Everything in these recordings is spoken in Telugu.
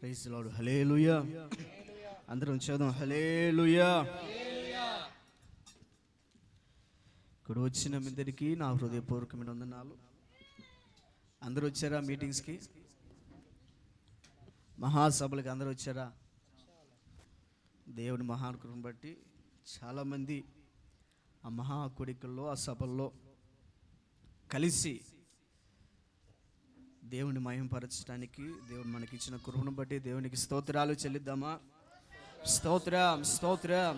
Praise the Lord. హల్లెలూయా. అందరం చదువు హల్లెలూయా. ఇక్కడ వచ్చిన మీ అందరికీ నా హృదయపూర్వకమైన వందనాలు. అందరూ వచ్చారా మీటింగ్స్కి? మహాసభలకు అందరూ వచ్చారా? దేవుని మహానుకృపను బట్టి చాలామంది ఆ మహాకుడికల్లో ఆ సభల్లో కలిసి దేవుని మహిమపరచడానికి దేవుడు మనకి ఇచ్చిన కృపను బట్టి దేవునికి స్తోత్రాలు చెల్లిద్దామా? స్తోత్రం స్తోత్రం.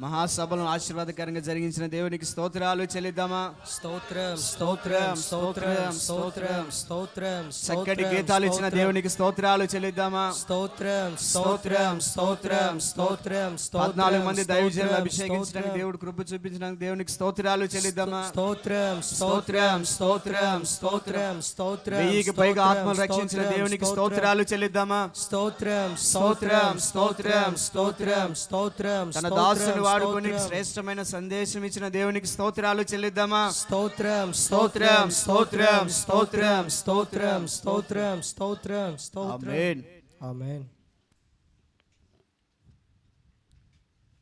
మహాసభలను ఆశీర్వాదకరంగా జరిగించిన దేవునికి స్తోత్రాలు చెల్లిద్దామా? స్తోత్రం స్తోత్రం స్తోత్రం స్తోత్రం స్తోత్రం. చక్కటి గీతాలు ఇచ్చిన దేవునికి స్తోత్రాలు చెల్లిద్దామా? స్తోత్రం స్తోత్రం స్తోత్రం స్తోత్రం. 14 మంది దైవజనులు అభిషేకించడానికి దేవుడు కృప చూపించడానికి దేవునికి స్తోత్రాలు చెల్లిద్దామా? స్తోత్రం స్తోత్రం స్తోత్రం స్తోత్రం స్తోత్రం. 1000కి పైగా ఆత్మలు రక్షించిన దేవునికి స్తోత్రాలు చెల్లిద్దామా? స్తోత్రం స్తోత్రం స్తోత్రం స్తోత్రం స్తోత్రం. తన దాసుని వాడుకొని శ్రేష్టమైన సందేశం ఇచ్చిన దేవునికి స్తోత్రాలు చెల్లిద్దామా? స్తోత్రం స్తోత్రం స్తోత్రం స్తోత్రం స్తోత్రం స్తోత్రం స్తోత్రం స్తోత్రం. ఆమేన్ ఆమేన్.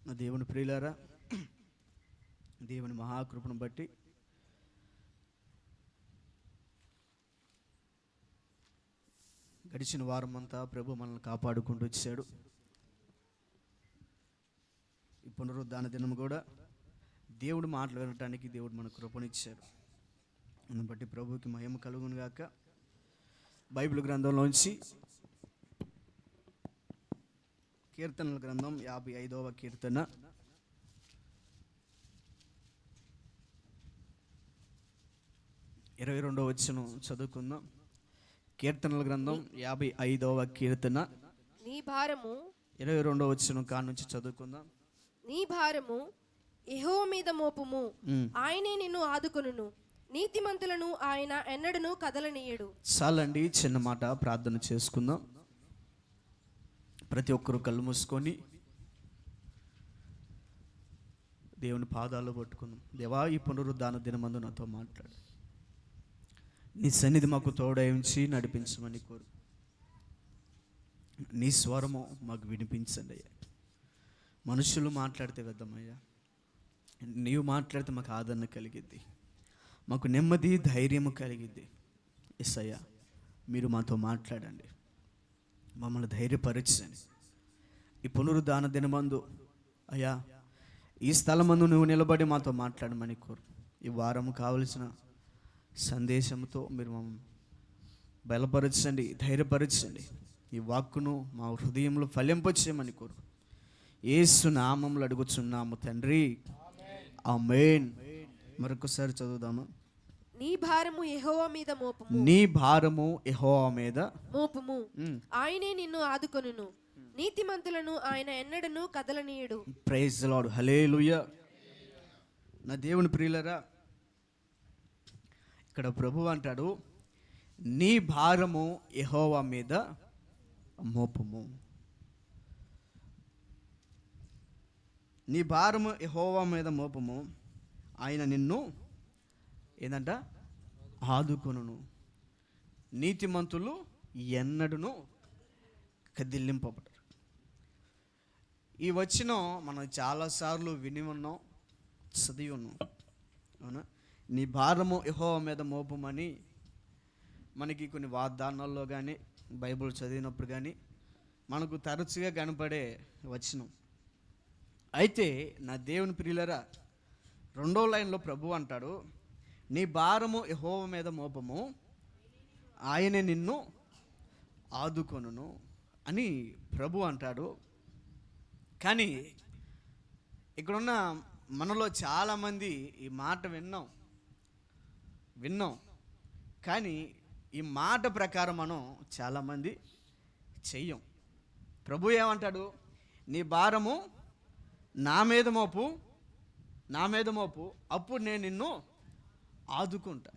నా దేవుని ప్రియులారా, దేవుని మహాకృపను బట్టి గడిచిన వారం అంతా ప్రభు మనల్ని కాపాడుకుంటూ వచ్చాడు. ఈ పునరుద్ధాన దినం కూడా దేవుడు మాటలు వినటానికి దేవుడు మన కృపనిచ్చాడు. దాన్ని బట్టి ప్రభువుకి మహిమ కలుగును గాక. బైబిల్ గ్రంథంలోంచి కీర్తనల గ్రంథం 55వ కీర్తన 22వ వచనం చదువుకుందాం. కీర్తనల గ్రంథం 55వ కీర్తన నీ భారము 22వ వచనం కాడ నుంచి చదువుకుందాం. నీ భారము యెహోవా మీద మోపుము, ఆయనే నిన్ను ఆదుకొనును. నీతిమంతులను ఆయన ఎన్నడను కదలనీయడు. చాలండి, చిన్న మాట ప్రార్థన చేసుకుందాం. ప్రతి ఒక్కరు కళ్ళు మూసుకొని దేవుని పాదాలు పట్టుకుందాం. దేవా, ఈ పునరుద్ధాన దినమందు నాతో మాట్లాడు. నీ సన్నిధి మాకు తోడై ఉంచి నడిపించమని కోరు. నీ స్వరము మాకు వినిపించండి అయ్యా. మనుషులు మాట్లాడితే వెద్దమయ్యా, నీవు మాట్లాడితే మాకు ఆదరణ కలిగిద్ది, మాకు నెమ్మది ధైర్యము కలిగిద్ది. యేసయ్యా, మీరు మాతో మాట్లాడండి, మమ్మల్ని ధైర్యపరచండి. ఈ పునరుద్ధాన దినమందు అయ్యా, ఈ స్థలమందు నువ్వు నిలబడి మాతో మాట్లాడమని కోరు. ఈ వారం కావలసిన సందేశంతో మీరు మమ్మల్ని బలపరచండి, ధైర్యపరచండి. ఈ వాక్కును మా హృదయంలో ఫలింపచేయమని కోరు. యేసు నామములో అడుగుచున్నాము తండ్రి, ఆమేన్. మరొకసారి చదువుదామా? నీ భారము యెహోవా మీద మోపుము, నీ భారము యెహోవా మీద మోపుము, ఆయనే నిన్ను ఆదుకొనును. నీతిమంతులను ఆయన ఎన్నడను కదలనీయడు. Praise the Lord. హల్లెలూయా. నా దేవుని ప్రియులరా, ఇక్కడ ప్రభువు అంటాడు, నీ భారము యెహోవా మీద మోపుము. నీ భారము యెహోవా మీద మోపము, ఆయన నిన్ను ఏందంట ఆదుకొనును. నీతిమంతులు ఎన్నడును కదిలింపబడరు. ఈ వచనం మనం చాలాసార్లు విని ఉన్నాం, చదివి ఉన్నాం. అవునా? నీ భారము యెహోవా మీద మోపమని మనకి కొన్ని వాగ్దానాల్లో కానీ బైబిల్ చదివినప్పుడు కానీ మనకు తరచుగా కనపడే వచనం. అయితే నా దేవుని ప్రియులరా, 2వ లైన్లో ప్రభు అంటాడు, నీ భారము యెహోవా మీద మోపము, ఆయనే నిన్ను ఆదుకొనును అని ప్రభు అంటాడు. కానీ ఇక్కడున్న మనలో చాలామంది ఈ మాట విన్నాం, కానీ ఈ మాట ప్రకారం మనం చాలామంది చెయ్యం. ప్రభు ఏమంటాడు? నీ భారము నా మీద మోపు, అప్పుడు నేను నిన్ను ఆదుకుంటా.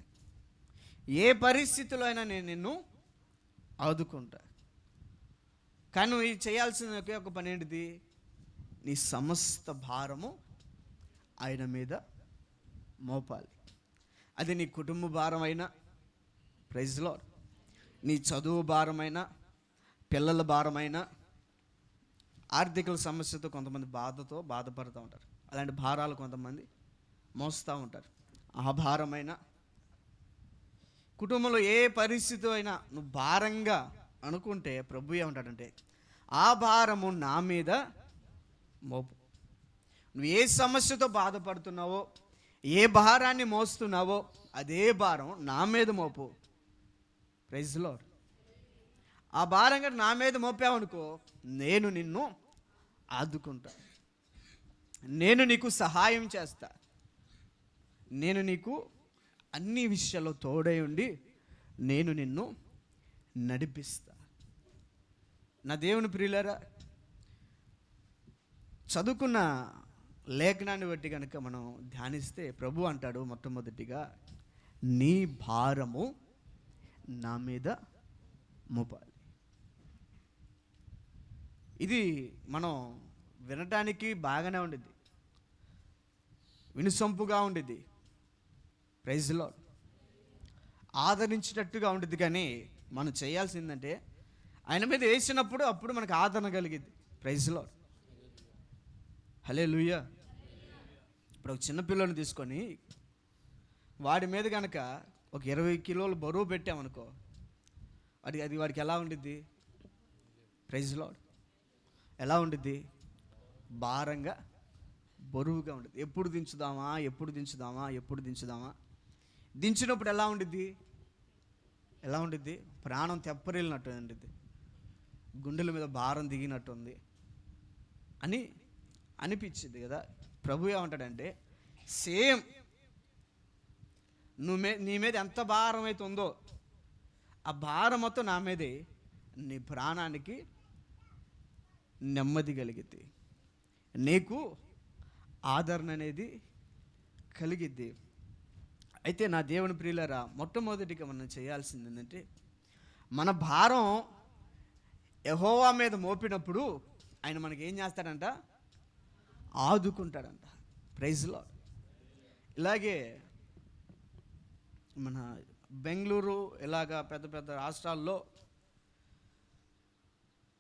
ఏ పరిస్థితిలో అయినా నేను నిన్ను ఆదుకుంటా. కానీ నువ్వు చేయాల్సిన ఒకే ఒక పని ఏంటిది? నీ సమస్త భారము ఆయన మీద మోపాలి. అది నీ కుటుంబ భారం అయినా, ప్రైజ్ లార్డ్, నీ చదువు భారమైనా, పిల్లల భారమైన, ఆర్థిక సమస్యతో కొంతమంది బాధపడుతూ ఉంటారు. అలాంటి భారాలు కొంతమంది మోస్తూ ఉంటారు. ఆ భారమైన, కుటుంబంలో ఏ పరిస్థితి అయినా నువ్వు భారంగా అనుకుంటే ప్రభు ఏమంటాడంటే, ఆ భారము నా మీద మోపు. నువ్వు ఏ సమస్యతో బాధపడుతున్నావో, ఏ భారాన్ని మోస్తున్నావో అదే భారం నా మీద మోపు. Praise Lord. ఆ భారంగా నా మీద మోపావనుకో, నేను నిన్ను ఆదుకుంటా, నేను నీకు సహాయం చేస్తా, నేను నీకు అన్ని విషయాల్లో తోడై ఉండి నేను నిన్ను నడిపిస్తా. నా దేవుని ప్రియులారా, చదువుకున్న లేఖనాన్ని బట్టి కనుక మనం ధ్యానిస్తే ప్రభు అంటాడు మొట్టమొదటిగా, నీ భారము నా మీద మోపాలి. ఇది మనం వినటానికి బాగానే ఉండిద్ది, వినుసొంపుగా ఉండిద్ది, ప్రైజ్ లార్డ్, ఆదరించేటట్టుగా ఉండిద్ది. కానీ మనం చేయాల్సిందంటే ఆయన మీద వేసినప్పుడు అప్పుడు మనకు ఆదరణ కలిగిద్ది. Praise lord. హల్లెలూయా. ఇప్పుడు ఒక చిన్నపిల్లని తీసుకొని వాడి మీద కనుక ఒక 20 కిలోలు బరువు పెట్టామనుకో, అది వాడికి ఎలా ఉండిద్ది? Praise Lord. ఎలా ఉండిద్ది? భారంగా, బరువుగా ఉండిద్ది. ఎప్పుడు దించుదామా. దించినప్పుడు ఎలా ఉండిద్ది? ప్రాణం తెప్పరిల్లినట్టు ఉండిద్ది, గుండెల మీద భారం దిగినట్టుంది అని అనిపించింది కదా. ప్రభు ఏమంటాడంటే, సేమ్ నీ మీద ఎంత భారం అయితే ఉందో ఆ భారం మొత్తం నా మీదే, నీ ప్రాణానికి నెమ్మది కలిగిద్ది, నీకు ఆదరణ అనేది కలిగిద్ది. అయితే నా దేవుని ప్రియులారా, మొట్టమొదటిగా మనం చేయాల్సింది ఏంటంటే, మన భారం యెహోవా మీద మోపినప్పుడు ఆయన మనకి ఏం చేస్తాడంట? ఆదుకుంటాడంట. Praise Lord. ఇలాగే మన బెంగళూరు, ఇలాగా పెద్ద పెద్ద రాష్ట్రాల్లో,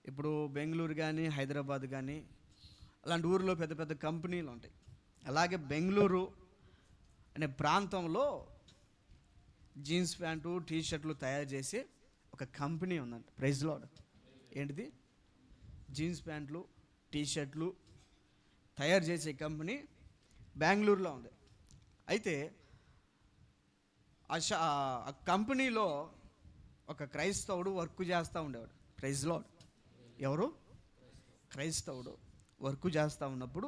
ఇప్పుడు బెంగళూరు కానీ హైదరాబాద్ కానీ అలాంటి ఊరిలో పెద్ద పెద్ద కంపెనీలు ఉంటాయి. అలాగే బెంగళూరు అనే ప్రాంతంలో జీన్స్ ప్యాంటు, టీషర్ట్లు తయారు చేసి ఒక కంపెనీ ఉందంట. Praise lord. ఏంటిది? జీన్స్ ప్యాంట్లు, టీషర్ట్లు తయారు చేసే కంపెనీ బెంగళూరులో ఉంది. అయితే ఆ కంపెనీలో ఒక క్రైస్తవుడు వర్క్ చేస్తూ ఉండేవాడు. Praise Lord. ఎవరు? క్రైస్తవుడు వర్క్ చేస్తూ ఉన్నప్పుడు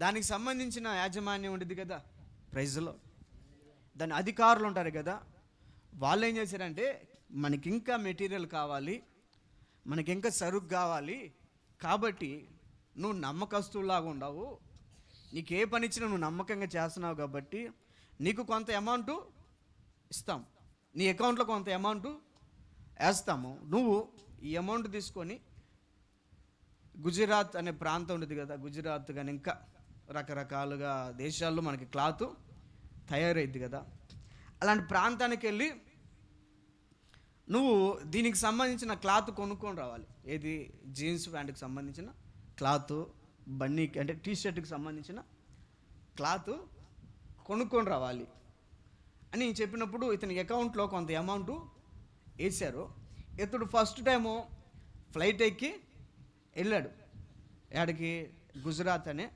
దానికి సంబంధించిన యాజమాన్యం ఉండేది కదా. Praise Lord. దాని అధికారులు ఉంటారు కదా, వాళ్ళు ఏం చేశారంటే, మనకి ఇంకా మెటీరియల్ కావాలి, మనకి ఇంకా సరుకు కావాలి, కాబట్టి నువ్వు నమ్మకస్తులాగా ఉండవు, నీకు ఏ పని ఇచ్చినా నువ్వు నమ్మకంగా చేస్తున్నావు కాబట్టి నీకు కొంత అమౌంట్ ఇస్తాం, నీ అకౌంట్లో కొంత అమౌంట్ వేస్తాము, నువ్వు ఈ అమౌంట్ తీసుకొని గుజరాత్ అనే ప్రాంతం ఉంటుంది కదా, గుజరాత్ కానీ ఇంకా రకరకాలుగా దేశాల్లో మనకి క్లాత్ తయారైద్ది కదా, అలాంటి ప్రాంతానికి వెళ్ళి నువ్వు దీనికి సంబంధించిన క్లాత్ కొనుక్కొని రావాలి. ఏది? జీన్స్ ప్యాంటుకి సంబంధించిన క్లాత్, బన్నీకి అంటే టీషర్ట్కి సంబంధించిన క్లాత్ కొనుక్కొని రావాలి అని చెప్పినప్పుడు ఇతని అకౌంట్లో కొంత అమౌంట్ వేశారు. ఇతడు ఫస్ట్ టైము ఫ్లైట్ ఎక్కి వెళ్ళాడు. ఎక్కడికి? గుజరాత్ అనే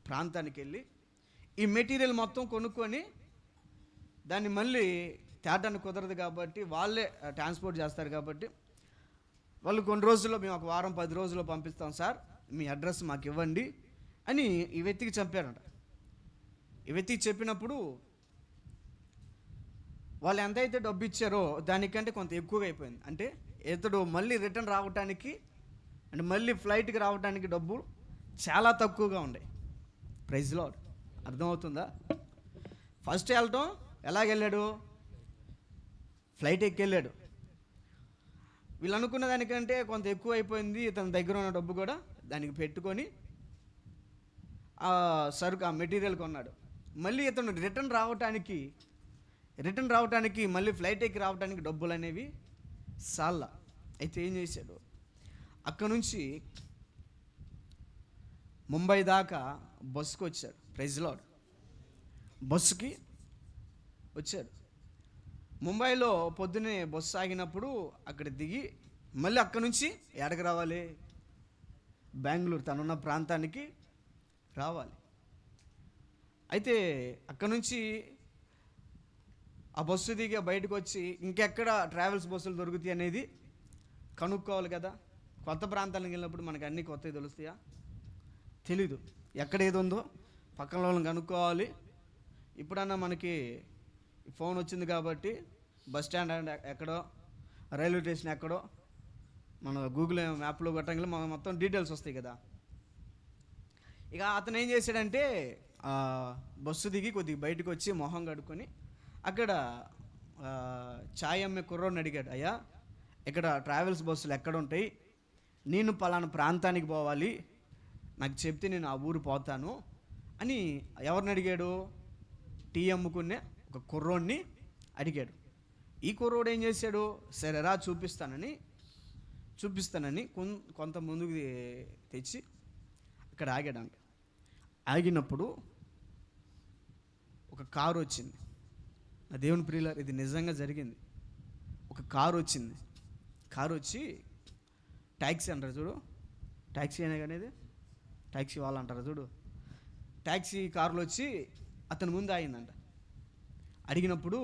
ప్రాంతానికి వెళ్ళి ఈ మెటీరియల్ మొత్తం కొనుక్కొని దాన్ని మళ్ళీ తేటానికి కుదరదు కాబట్టి వాళ్ళే ట్రాన్స్పోర్ట్ చేస్తారు కాబట్టి వాళ్ళు కొన్ని రోజుల్లో, మేము ఒక వారం 10 రోజుల్లో పంపిస్తాం సార్, మీ అడ్రస్ మాకు ఇవ్వండి అని ఈ వ్యక్తికి చెప్పారంట. ఈ వ్యక్తికి చెప్పినప్పుడు వాళ్ళు ఎంతైతే డబ్బు ఇచ్చారో దానికంటే కొంత ఎక్కువగా అయిపోయింది. అంటే ఇతడు మళ్ళీ రిటర్న్ రావడానికి అంటే మళ్ళీ ఫ్లైట్కి రావడానికి డబ్బు చాలా తక్కువగా ఉండే. Praise lord. అర్థమవుతుందా? ఫస్ట్ వెళ్ళటం ఎలాగెళ్ళాడు? ఫ్లైట్ ఎక్కి వెళ్ళాడు. వీళ్ళు అనుకున్న దానికంటే కొంత ఎక్కువ అయిపోయింది. ఇతని దగ్గర ఉన్న డబ్బు కూడా దానికి పెట్టుకొని ఆ సరుకు, ఆ మెటీరియల్ కొన్నాడు. మళ్ళీ ఇతను రిటర్న్ రావటానికి మళ్ళీ ఫ్లైట్ ఎక్కి రావడానికి డబ్బులు అనేవి సాల్లా. అయితే ఏం చేశాడు, అక్కడ నుంచి ముంబై దాకా బస్సుకు వచ్చాడు. Praise Lord. బస్సుకి వచ్చాడు. ముంబైలో పొద్దునే బస్సు ఆగినప్పుడు అక్కడ దిగి మళ్ళీ అక్కడ నుంచి ఎక్కడికి రావాలి, బెంగళూరు తనున్న ప్రాంతానికి రావాలి. అయితే అక్కడ నుంచి ఆ బస్సు దిగి బయటకు వచ్చి ఇంకెక్కడ ట్రావెల్స్ బస్సులు దొరుకుతాయి అనేది కనుక్కోవాలి కదా. కొత్త ప్రాంతానికి వెళ్ళినప్పుడు మనకు అన్నీ కొత్తవి తెలుస్తాయా? తెలీదు. ఎక్కడ ఏది ఉందో పక్కన వాళ్ళని కనుక్కోవాలి. ఇప్పుడన్నా మనకి ఫోన్ వచ్చింది కాబట్టి బస్ స్టాండ్ ఎక్కడో, రైల్వే స్టేషన్ ఎక్కడో మన గూగుల్ మ్యాప్లో కొట్టంగా మొత్తం డీటెయిల్స్ వస్తాయి కదా. ఇక అతను ఏం చేశాడంటే బస్సు దిగి కొద్దిగా బయటకు వచ్చి మొహం కడుక్కొని అక్కడ ఛాయ్ అమ్మే కుర్రోడిని అడిగాడు, అయ్యా ఇక్కడ ట్రావెల్స్ బస్సులు ఎక్కడ ఉంటాయి, నేను పలానా ప్రాంతానికి పోవాలి, నాకు చెప్తే నేను ఆ ఊరు పోతాను అని ఎవరిని అడిగాడు? టీ అమ్ముకునే ఒక కుర్రోడిని అడిగాడు. ఈ కుర్రోడు ఏం చేశాడు, సరేరా చూపిస్తానని కొంత ముందుకు తెచ్చి అక్కడ ఆగాడంట. ఆగినప్పుడు ఒక కారు వచ్చింది. నా దేవుని ప్రియులారా, ఇది నిజంగా జరిగింది. ఒక కారు వచ్చింది. కారు వచ్చి ట్యాక్సీ అంటారు చూడు, ట్యాక్సీ అనే కానీ ఇది ట్యాక్సీ వాళ్ళు అంటారు చూడు, ట్యాక్సీ కారులో వచ్చి అతని ముందు ఆగిందంట. అడిగినప్పుడు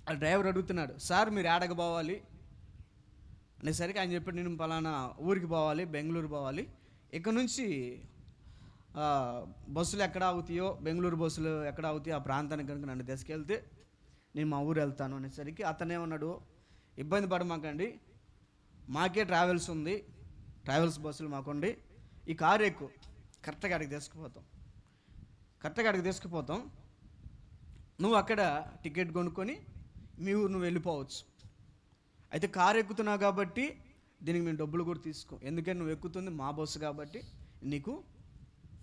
ఆ డ్రైవర్ అడుగుతున్నాడు, సార్ మీరు ఏడకు పోవాలి అనేసరికి ఆయన చెప్పాడు, నేను పలానా ఊరికి పోవాలి, బెంగళూరు పోవాలి, ఇక్కడ నుంచి బస్సులు ఎక్కడ అవుతాయో, బెంగళూరు బస్సులు ఎక్కడ అవుతాయో ఆ ప్రాంతానికి కనుక నన్ను తీసుకెళ్తే నేను మా ఊరు వెళ్తాను అనేసరికి అతను ఏమన్నాడు, ఇబ్బంది పడమాకండి, మాకే ట్రావెల్స్ ఉంది, ట్రావెల్స్ బస్సులు మాకుండి, ఈ కారు ఎక్కువ కరెక్ట్గా అక్కడికి తీసుకుపోతాం, నువ్వు అక్కడ టికెట్ కొనుక్కొని మీ ఊరు నువ్వు వెళ్ళిపోవచ్చు. అయితే కారు ఎక్కుతున్నావు కాబట్టి దీనికి మేము డబ్బులు కూడా తీసుకో, ఎందుకంటే నువ్వు ఎక్కుతుంది మా బస్సు కాబట్టి నీకు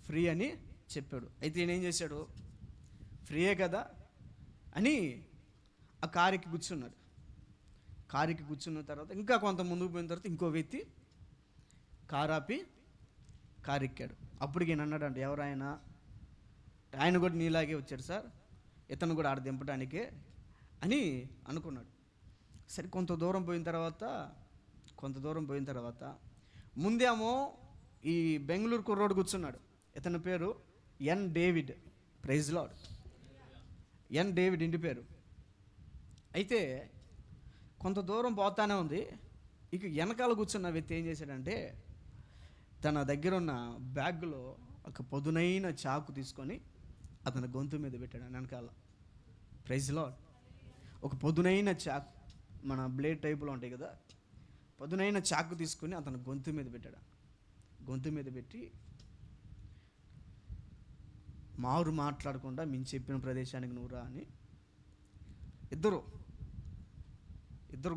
ఫ్రీ అని చెప్పాడు. అయితే ఈయన ఏం చేశాడు, ఫ్రీయే కదా అని ఆ కారుకి కూర్చున్నాడు. కారుకి కూర్చున్న తర్వాత ఇంకా కొంత ముందుకు పోయిన తర్వాత ఇంకో వ్యక్తి కారు ఆపి కారు ఎక్కాడు. అప్పటికి ఈయన అన్నాడంట, ఎవరైనా ఆయన కూడా నీలాగే వచ్చాడు సార్, ఇతను కూడా ఆడ దింపడానికే అని అనుకున్నాడు. సరే కొంత దూరం పోయిన తర్వాత ముందేమో ఈ బెంగళూరు కుర్రోడు కూర్చున్నాడు. ఇతని పేరు N David. Praise Lord. N David ఇంటి పేరు. అయితే కొంత దూరం పోతానే ఉంది. ఇక వెనకాల కూర్చున్న వ్యక్తి ఏం చేశాడంటే తన దగ్గర ఉన్న బ్యాగ్లో ఒక పదునైన చాకు తీసుకొని అతని గొంతు మీద పెట్టాడు వెనకాల. Praise Lord. ఒక పదునైన చాకు, మన బ్లేడ్ టైపులో ఉంటాయి కదా, పదునైన చాకు తీసుకొని అతను గొంతు మీద పెట్టాడు. గొంతు మీద పెట్టి మారు మాట్లాడకుండా మేము చెప్పిన ప్రదేశానికి నువ్వు రా అని. ఇద్దరు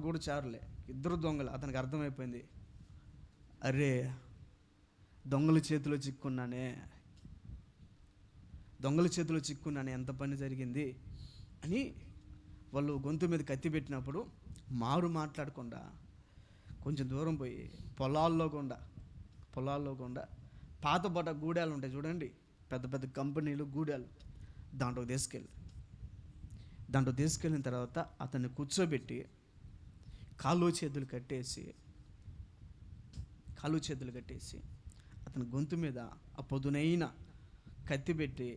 గూఢచారులే, ఇద్దరు దొంగలు. అతనికి అర్థమైపోయింది, అరే దొంగల చేతిలో చిక్కున్నానే, ఎంత పని జరిగింది అని వాళ్ళు గొంతు మీద కత్తి పెట్టినప్పుడు మారు మాట్లాడకుండా కొంచెం దూరం పోయి పొలాల్లో గుండా పాతబడ్డ గూడాలు ఉంటాయి చూడండి, పెద్ద పెద్ద కంపెనీలు గూడాలు, దాంట్లో తీసుకెళ్ళిన తర్వాత అతన్ని కూర్చోబెట్టి కాళ్ళు చేతులు కట్టేసి అతని గొంతు మీద ఆ పొదునైన కత్తి పెట్టి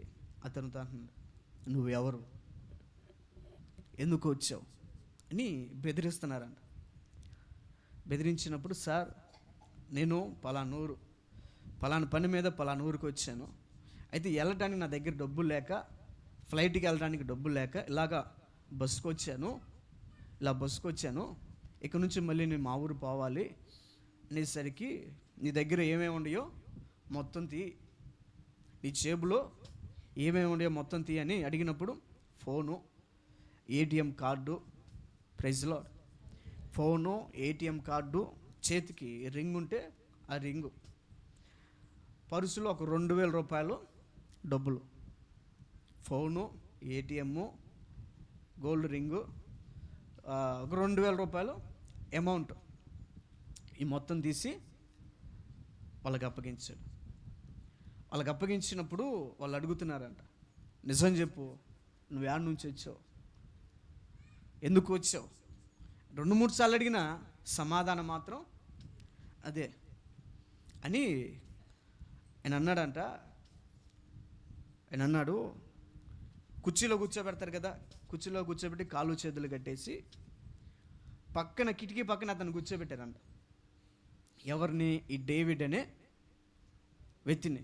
అతను నువ్వెవరు, ఎందుకు వచ్చావు అని బెదిరిస్తున్నారంట. బెదిరించినప్పుడు, సార్ నేను పలానా పని మీద పలానా ఊరికి వచ్చాను, అయితే వెళ్ళటానికి నా దగ్గర డబ్బులు లేక, ఫ్లైట్కి వెళ్ళడానికి డబ్బులు లేక ఇలాగా బస్సుకు వచ్చాను, ఇక్కడ నుంచి మళ్ళీ నేను మా ఊరు పోవాలి అనేసరికి నీ దగ్గర ఏమేమి ఉన్నాయో మొత్తం తీ, నీ జేబులో ఏమేమి ఉన్నాయో మొత్తం తీ అని అడిగినప్పుడు phone, ATM card, praise Lord, phone, ATM card, చేతికి రింగ్ ఉంటే ఆ రింగు, పర్సులో ఒక 2000 రూపాయలు డబ్బులు, ఫోను, ఏటీఎము, గోల్డ్ రింగు, ఒక 2000 రూపాయలు అమౌంట్ ఈ మొత్తం తీసి వాళ్ళకి అప్పగించాడు. వాళ్ళకి అప్పగించినప్పుడు వాళ్ళు అడుగుతున్నారంట, నిజం చెప్పు, నువ్వు యాడ్ నుంచి వచ్చావు, ఎందుకు వచ్చావు? 2-3 సార్లు అడిగిన సమాధానం మాత్రం అదే అని ఆయన అన్నాడంట. ఆయన అన్నాడు, కుర్చీలో కూర్చోబెడతారు కదా, కుర్చీలో కూర్చోబెట్టి కాళ్ళు చేతులు కట్టేసి పక్కన కిటికీ పక్కన అతను కూర్చోబెట్టారంట. ఎవరిని? ఈ డేవిడ్ అనే వ్యక్తిని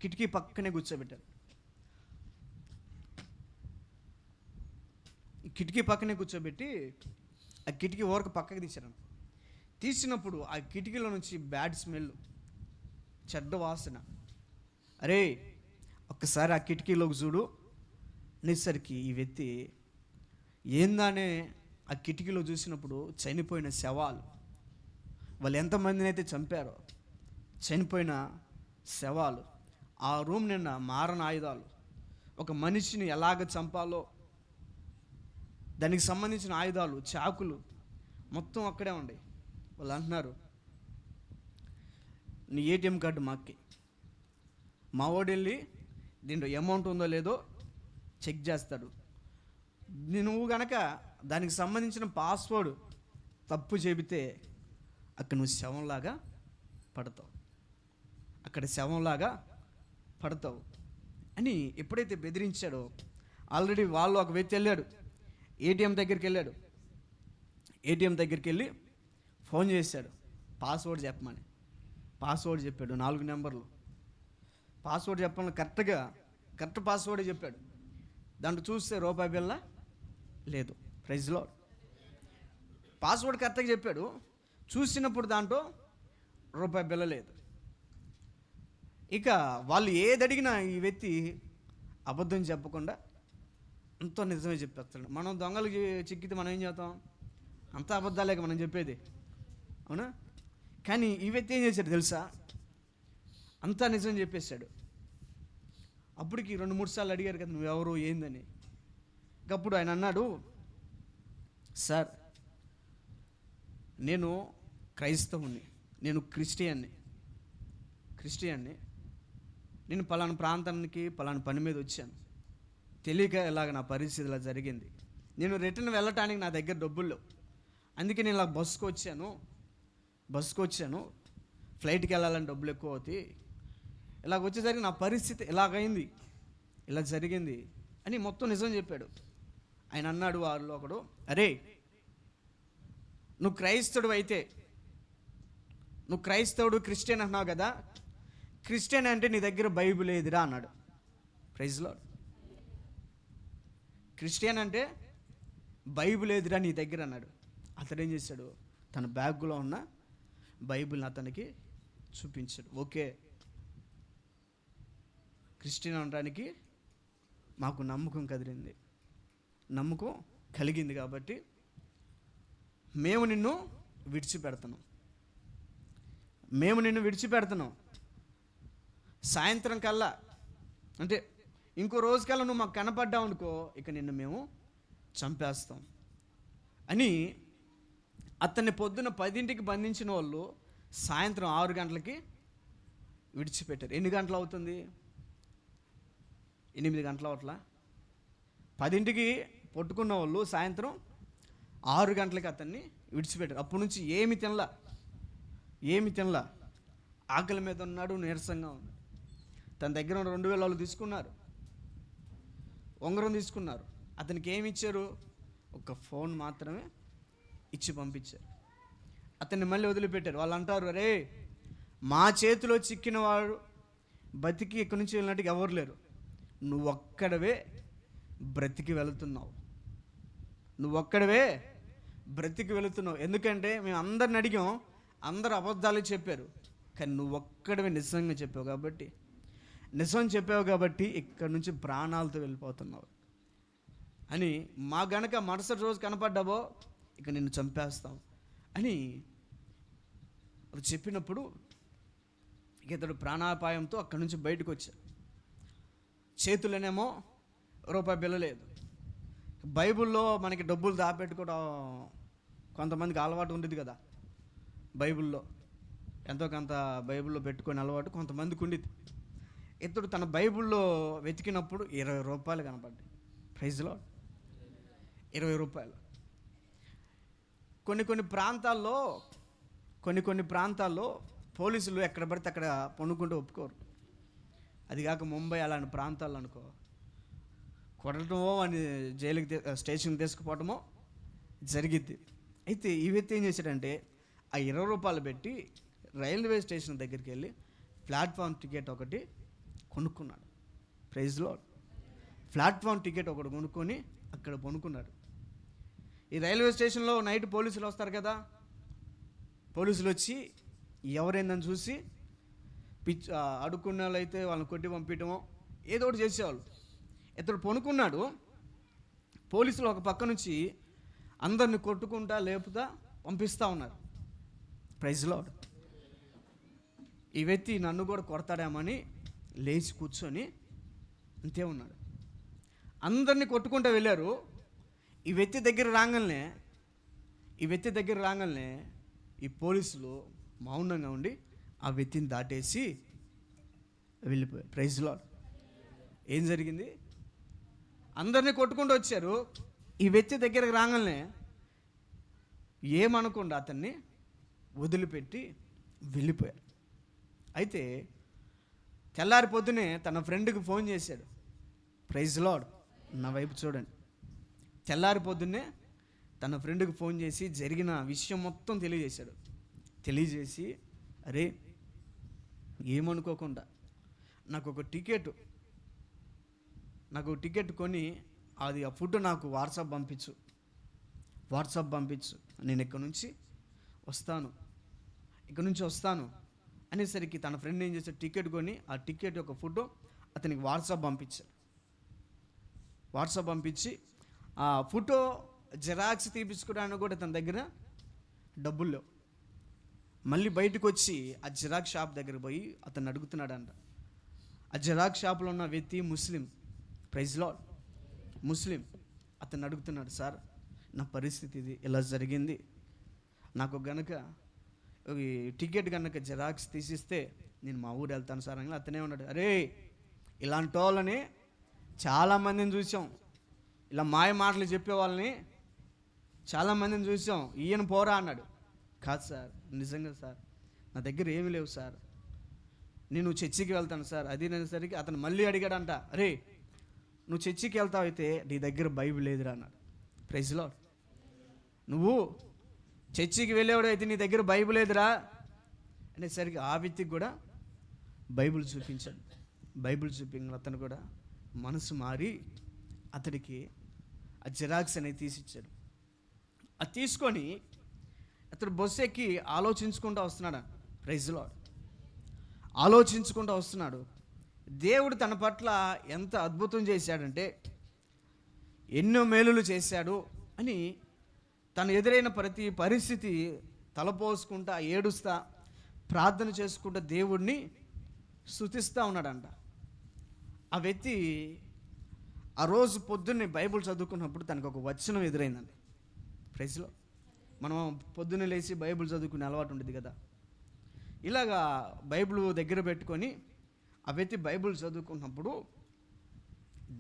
కిటికీ పక్కనే కూర్చోబెట్టారు. ఈ కిటికీ పక్కనే కూర్చోబెట్టి ఆ కిటికీ ఊరకు పక్కకి తీశారంట. తీసినప్పుడు ఆ కిటికీలో నుంచి బ్యాడ్ స్మెల్, చెడ్డ వాసన. అరే ఒక్కసారి ఆ కిటికీలోకి చూడు అనేసరికి ఈ వ్యక్తి ఏందానే ఆ కిటికీలో చూసినప్పుడు చనిపోయిన శవాలు, వాళ్ళు ఎంతమందిని అయితే చంపారో చనిపోయిన శవాలు, ఆ రూమ్ నిండా మారణ ఆయుధాలు, ఒక మనిషిని ఎలాగ చంపాలో దానికి సంబంధించిన ఆయుధాలు, చాకులు మొత్తం అక్కడే ఉన్నాయి. వాళ్ళు అంటున్నారు, నీ ఏటీఎం కార్డు మాకి, మా వాడు వెళ్ళి దీంట్లో అమౌంట్ ఉందో లేదో చెక్ చేస్తాడు, నువ్వు గనక దానికి సంబంధించిన పాస్వర్డ్ తప్పు చెబితే అక్కడ నువ్వు శవంలాగా పడతావు, అక్కడ శవంలాగా పడతావు అని ఎప్పుడైతే బెదిరించాడో, ఆల్రెడీ వాళ్ళు ఒక వ్యక్తి వెళ్ళాడు, ఏటీఎం దగ్గరికి వెళ్ళాడు. ఏటీఎం దగ్గరికి వెళ్ళి ఫోన్ చేశాడు, పాస్వర్డ్ చెప్పమని. పాస్వర్డ్ చెప్పాడు, 4 నెంబర్లు పాస్వర్డ్ చెప్పమని కరెక్ట్ పాస్వర్డ్ చెప్పాడు. దాంట్లో చూస్తే రూపాయి బిళ్ళ లేదు. ప్రైజ్లో పాస్వర్డ్ కరెక్ట్గా చెప్పాడు, చూసినప్పుడు దాంట్లో రూపాయి బిళ్ళ లేదు. ఇక వాళ్ళు ఏది అడిగినా ఈ వ్యక్తి అబద్ధం చెప్పకుండా అంతా నిజమే చెప్పేస్తాడు. మనం దొంగలు చిక్కితే మనం ఏం చేస్తాం? అంతా అబద్ధాలేక మనం చెప్పేది, అవునా? కానీ ఈ వ్యక్తి ఏం చేశాడు తెలుసా? అంతా నిజం చెప్పేశాడు. అప్పటికి 2-3 సార్లు అడిగారు కదా, నువ్వెవరు ఏందని. అప్పుడు ఆయన అన్నాడు, సార్ నేను క్రైస్తవుని, నేను క్రిస్టియన్ని, నేను పలానా ప్రాంతానికి పలానా పని మీద వచ్చాను, తెలియక ఇలాగ నా పరిస్థితి ఇలా జరిగింది, నేను రిటర్న్ వెళ్ళటానికి నా దగ్గర డబ్బులు లేవు, అందుకే నేను ఇలా బస్సుకు వచ్చాను, ఫ్లైట్కి వెళ్ళాలని డబ్బులు ఎక్కువ అవుతాయి, ఇలాగ వచ్చేసరికి నా పరిస్థితి ఇలాగైంది, ఇలా జరిగింది అని మొత్తం నిజం చెప్పాడు. ఆయన అన్నాడు వారిలో ఒకడు, అరే నువ్వు క్రైస్తవుడు క్రిస్టియన్ అంటున్నావు కదా, క్రిస్టియన్ అంటే నీ దగ్గర బైబిల్ ఏదిరా అన్నాడు. Praise Lord. క్రిస్టియన్ అంటే బైబిల్ ఏదిరా నీ దగ్గర అన్నాడు. అతను ఏం చేశాడు, తన బ్యాగ్లో ఉన్న బైబిల్ని అతనికి చూపించాడు. ఓకే, క్రిస్టియన్ అనడానికి మాకు నమ్మకం కలిగింది కాబట్టి మేము నిన్ను విడిచిపెడుతున్నాం, సాయంత్రం కల్లా అంటే ఇంకో రోజు కల్లా నువ్వు మాకు కనపడ్డావు అనుకో, ఇక నిన్ను మేము చంపేస్తాం అని అతన్ని పొద్దున్న 10ంటికి బంధించిన వాళ్ళు సాయంత్రం 6 గంటలకి విడిచిపెట్టారు. ఎన్ని గంటలు అవుతుంది? 8 గంటల అవట్లా. 10ంటికి పట్టుకున్న వాళ్ళు సాయంత్రం 6 గంటలకి అతన్ని విడిచిపెట్టారు. అప్పటి నుంచి ఏమి తినలా, ఆకలి మీద ఉన్నాడు, నీరసంగా ఉన్నాడు. తన దగ్గర 2000 వాళ్ళు తీసుకున్నారు, ఉంగరం తీసుకున్నారు. అతనికి ఏమి ఇచ్చారు? ఒక ఫోన్ మాత్రమే ఇచ్చి పంపించారు. అతన్ని మళ్ళీ వదిలిపెట్టారు. వాళ్ళు అంటారు, అరే మా చేతిలో చిక్కిన వాడు బతికి ఇక్కడి నుంచి వెళ్ళినట్టుగా ఎవరు లేరు, నువ్వొక్కడవే బ్రతికి వెళుతున్నావు, ఎందుకంటే మేము అందరిని అడిగాం, అందరు అబద్ధాలు చెప్పారు, కానీ నువ్వొక్కడవే నిజంగా నిజం చెప్పావు కాబట్టి ఇక్కడి నుంచి ప్రాణాలతో వెళ్ళిపోతున్నావు అని, మా గనక మరుసటి రోజు కనపడ్డావో ఇక నిన్ను చంపేస్తాం అని చెప్పినప్పుడు ఇతడు ప్రాణాపాయంతో అక్కడి నుంచి బయటకు వచ్చాడు. చేతులనేమో రూపాయి బిళ్ళ లేదు. బైబిల్లో మనకి డబ్బులు దాపెట్టుకోవడం కొంతమందికి అలవాటు ఉండేది కదా. బైబిల్లో ఎంతో కొంత బైబిల్లో పెట్టుకొని అలవాటు కొంతమందికి ఉండిద్ది. ఇతడు తన బైబిల్లో వెతికినప్పుడు 20 రూపాయలు కనపడ్డాయి. ప్రైజ్లో 20 రూపాయలు. కొన్ని ప్రాంతాల్లో పోలీసులు ఎక్కడ పడితే అక్కడ పనుకుంటూ ఒప్పుకోరు. అది కాక ముంబై అలాంటి ప్రాంతాల్లో అనుకో, కొట్టడమో అని జైలుకి స్టేషన్కి తీసుకుపోవటమో జరిగిద్ది. అయితే ఈ వ్యక్తి ఏం చేశాడంటే ఆ 20 రూపాయలు పెట్టి రైల్వే స్టేషన్ దగ్గరికి వెళ్ళి ప్లాట్ఫామ్ టికెట్ ఒకటి కొనుక్కున్నాడు. ప్రైజ్లో ప్లాట్ఫామ్ టికెట్ ఒకటి కొనుక్కొని అక్కడ కొనుక్కున్నాడు. ఈ రైల్వే స్టేషన్లో నైట్ పోలీసులు వస్తారు కదా, పోలీసులు వచ్చి ఎవరైందని చూసి అడుక్కున్న వాళ్ళు అయితే వాళ్ళని కొట్టి పంపించడమో ఏదో ఒకటి చేసేవాళ్ళు. ఇతడు పనుకున్నాడు. పోలీసులు ఒక పక్క నుంచి అందరిని కొట్టుకుంటా లేపుతా పంపిస్తూ ఉన్నారు. ప్రైజ్లో ఈ వ్యక్తి నన్ను కూడా కొడతాడేమని లేచి కూర్చొని అంతే ఉన్నాడు. అందరినీ కొట్టుకుంటూ వెళ్ళారు. ఈ వ్యక్తి దగ్గర రాగానే ఈ పోలీసులు మౌనంగా ఉండి ఆ వ్యక్తిని దాటేసి వెళ్ళిపోయారు. ప్రైజ్లో ఏం జరిగింది? అందరినీ కొట్టుకుంటూ వచ్చారు. ఈ వ్యక్తి దగ్గరకు రాగానే ఏమనకుండా అతన్ని వదిలిపెట్టి వెళ్ళిపోయారు. అయితే తెల్లారి పొద్దునే తన ఫ్రెండ్కి ఫోన్ చేశాడు. ప్రైజ్ లార్డ్, నా వైపు చూడండి. తెల్లారి పొద్దున్నే తన ఫ్రెండ్కి ఫోన్ చేసి జరిగిన విషయం మొత్తం తెలియజేసి అరే ఏమనుకోకుండా నాకు ఒక టికెట్ కొని అది ఆ ఫోటో నాకు వాట్సాప్ పంపించు, నేను ఇక్కడ నుంచి వస్తాను అనేసరికి తన ఫ్రెండ్ ఏం చేశాడు, టికెట్ కొని ఆ టికెట్ యొక్క ఫోటో అతనికి వాట్సాప్ పంపించి ఆ ఫోటో జెరాక్స్ తీపించుకోవడానికి కూడా తన దగ్గర డబ్బులు లేవు. మళ్ళీ బయటకు వచ్చి ఆ జిరాక్స్ షాప్ దగ్గర పోయి అతను అడుగుతున్నాడంట. ఆ జిరాక్స్ షాప్లో ఉన్న వ్యక్తి ముస్లిం. ప్రైజ్ లార్డ్, ముస్లిం. అతను అడుగుతున్నాడు, సార్ నా పరిస్థితి ఇది, ఇలా జరిగింది, నాకు గనక ఈ టికెట్ కనుక జిరాక్స్ తీసిస్తే నేను మా ఊరు వెళ్తాను సార్ అని. అతనే ఉన్నాడు, అరే ఇలాంటి వాళ్ళని చాలామందిని చూసాం, ఇలా మాయ మాటలు చెప్పే వాళ్ళని చాలామందిని చూసాం, ఈయన పోరా అన్నాడు. కాదు సార్, నిజంగా సార్ నా దగ్గర ఏమీ లేవు సార్, నేను చర్చికి వెళ్తాను సార్. అది అనేసరికి అతను మళ్ళీ అడిగాడంట, అరే నువ్వు చర్చికి వెళ్తావు అయితే నీ దగ్గర బైబిల్ లేదురా అన్నాడు. ప్రైజ్ లార్డ్, నువ్వు చర్చికి వెళ్ళేవాడు అయితే నీ దగ్గర బైబిల్ లేదురా అనేసరికి ఆ వ్యక్తికి కూడా బైబిల్ చూపించాడు. బైబిల్ చూపించిన అతను కూడా మనసు మారి అతడికి ఆ జిరాక్స్ అనేది తీసిచ్చాడు. అది తీసుకొని అతడు బస్సు ఎక్కి ఆలోచించుకుంటూ వస్తున్నాడు. ప్రైజ్ లార్డ్, ఆలోచించుకుంటూ వస్తున్నాడు. దేవుడు తన పట్ల ఎంత అద్భుతం చేశాడంటే, ఎన్నో మేలులు చేశాడు అని తను ఎదురైన ప్రతి పరిస్థితి తలపోసుకుంటా ఏడుస్తా ప్రార్థన చేసుకుంటూ దేవుడిని స్తుతిస్తూ ఉన్నాడంట. ఆ వ్యక్తి ఆ రోజు పొద్దున్నే బైబిల్ చదువుకున్నప్పుడు తనకు ఒక వచనం ఎదురైందండి. ప్రైజ్లో మనం పొద్దున్నే లేచి బైబిల్ చదువుకునే అలవాటు ఉండేది కదా. ఇలాగా బైబిల్ దగ్గర పెట్టుకొని ఆ వ్యక్తి బైబిల్ చదువుకున్నప్పుడు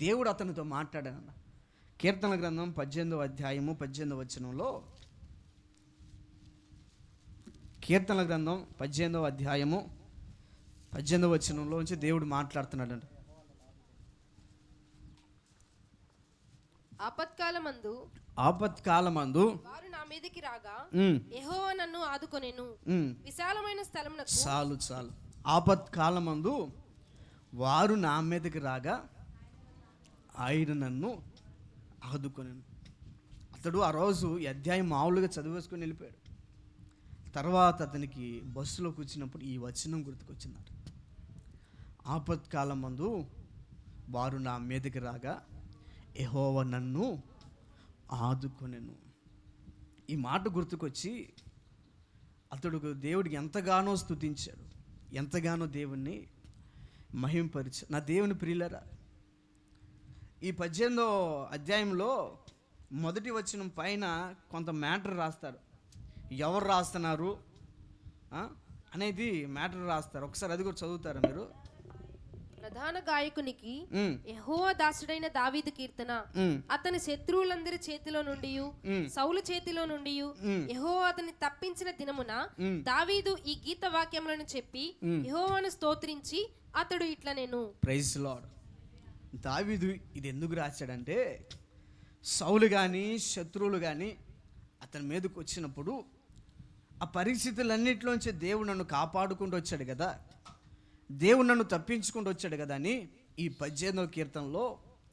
దేవుడు అతనితో మాట్లాడాడు. కీర్తన గ్రంథం 18వ అధ్యాయము 18వ వచనంలో, కీర్తన గ్రంథం 18వ అధ్యాయము 18వ వచనంలో నుంచి దేవుడు మాట్లాడుతున్నాడంట. ఆపత్కాలమందు వారు నా మీదకి రాగా యెహోవా నన్ను ఆదుకొనెను. విశాలమైన స్థలమునకు చాలు ఆపత్కాలమందు వారు నా మీదకి రాగా ఆయన నన్ను ఆదుకొనెను. అతడు ఆ రోజు ఈ అధ్యాయం మామూలుగా చదివేసుకొని వెళ్ళిపోయాడు. తర్వాత అతనికి బస్సులో కూర్చున్నప్పుడు ఈ వచనం గుర్తుకొచ్చిందట. ఆపత్కాలమందు వారు నా మీదకి రాగా యెహోవా నన్ను ఆదుకొనెను. ఈ మాట గుర్తుకొచ్చి అతడు దేవుడికి ఎంతగానో స్తుతించాడు, ఎంతగానో దేవుణ్ణి మహింపరిచాడు. నా దేవుని ప్రియులరా, ఈ 18వ అధ్యాయంలో మొదటి వచనం పైన కొంత మ్యాటర్ రాస్తారు. ఎవరు రాస్తున్నారు, అనేది మ్యాటర్ రాస్తారు. ఒకసారి అది కూడా చదువుతారా మీరు? ప్రధాన గాయకునికి ఉమ్, యెహోవా దాసుడైన దావీదు కీర్తన. ఉమ్, అతని శత్రువులందరి చేతిలో నుండి సౌలు చేతిలో నుండి యెహోవా అతన్ని తప్పించిన దినమున దావీదు ఈ గీత వాక్యములను చెప్పి యెహోవాను స్తోత్రించి అతడు ఇట్లా నేను. Praise Lord. దావీదు ఇది ఎందుకు రాశాడంటే, సౌలు కానీ శత్రువులు కానీ అతని మీదకి వచ్చినప్పుడు ఆ పరిస్థితులన్నిటిలోంచి దేవుడు నన్ను కాపాడుకుంటూ వచ్చాడు కదా, దేవుడు నన్ను తప్పించుకుంటూ వచ్చాడు కదా అని ఈ 18వ కీర్తనలో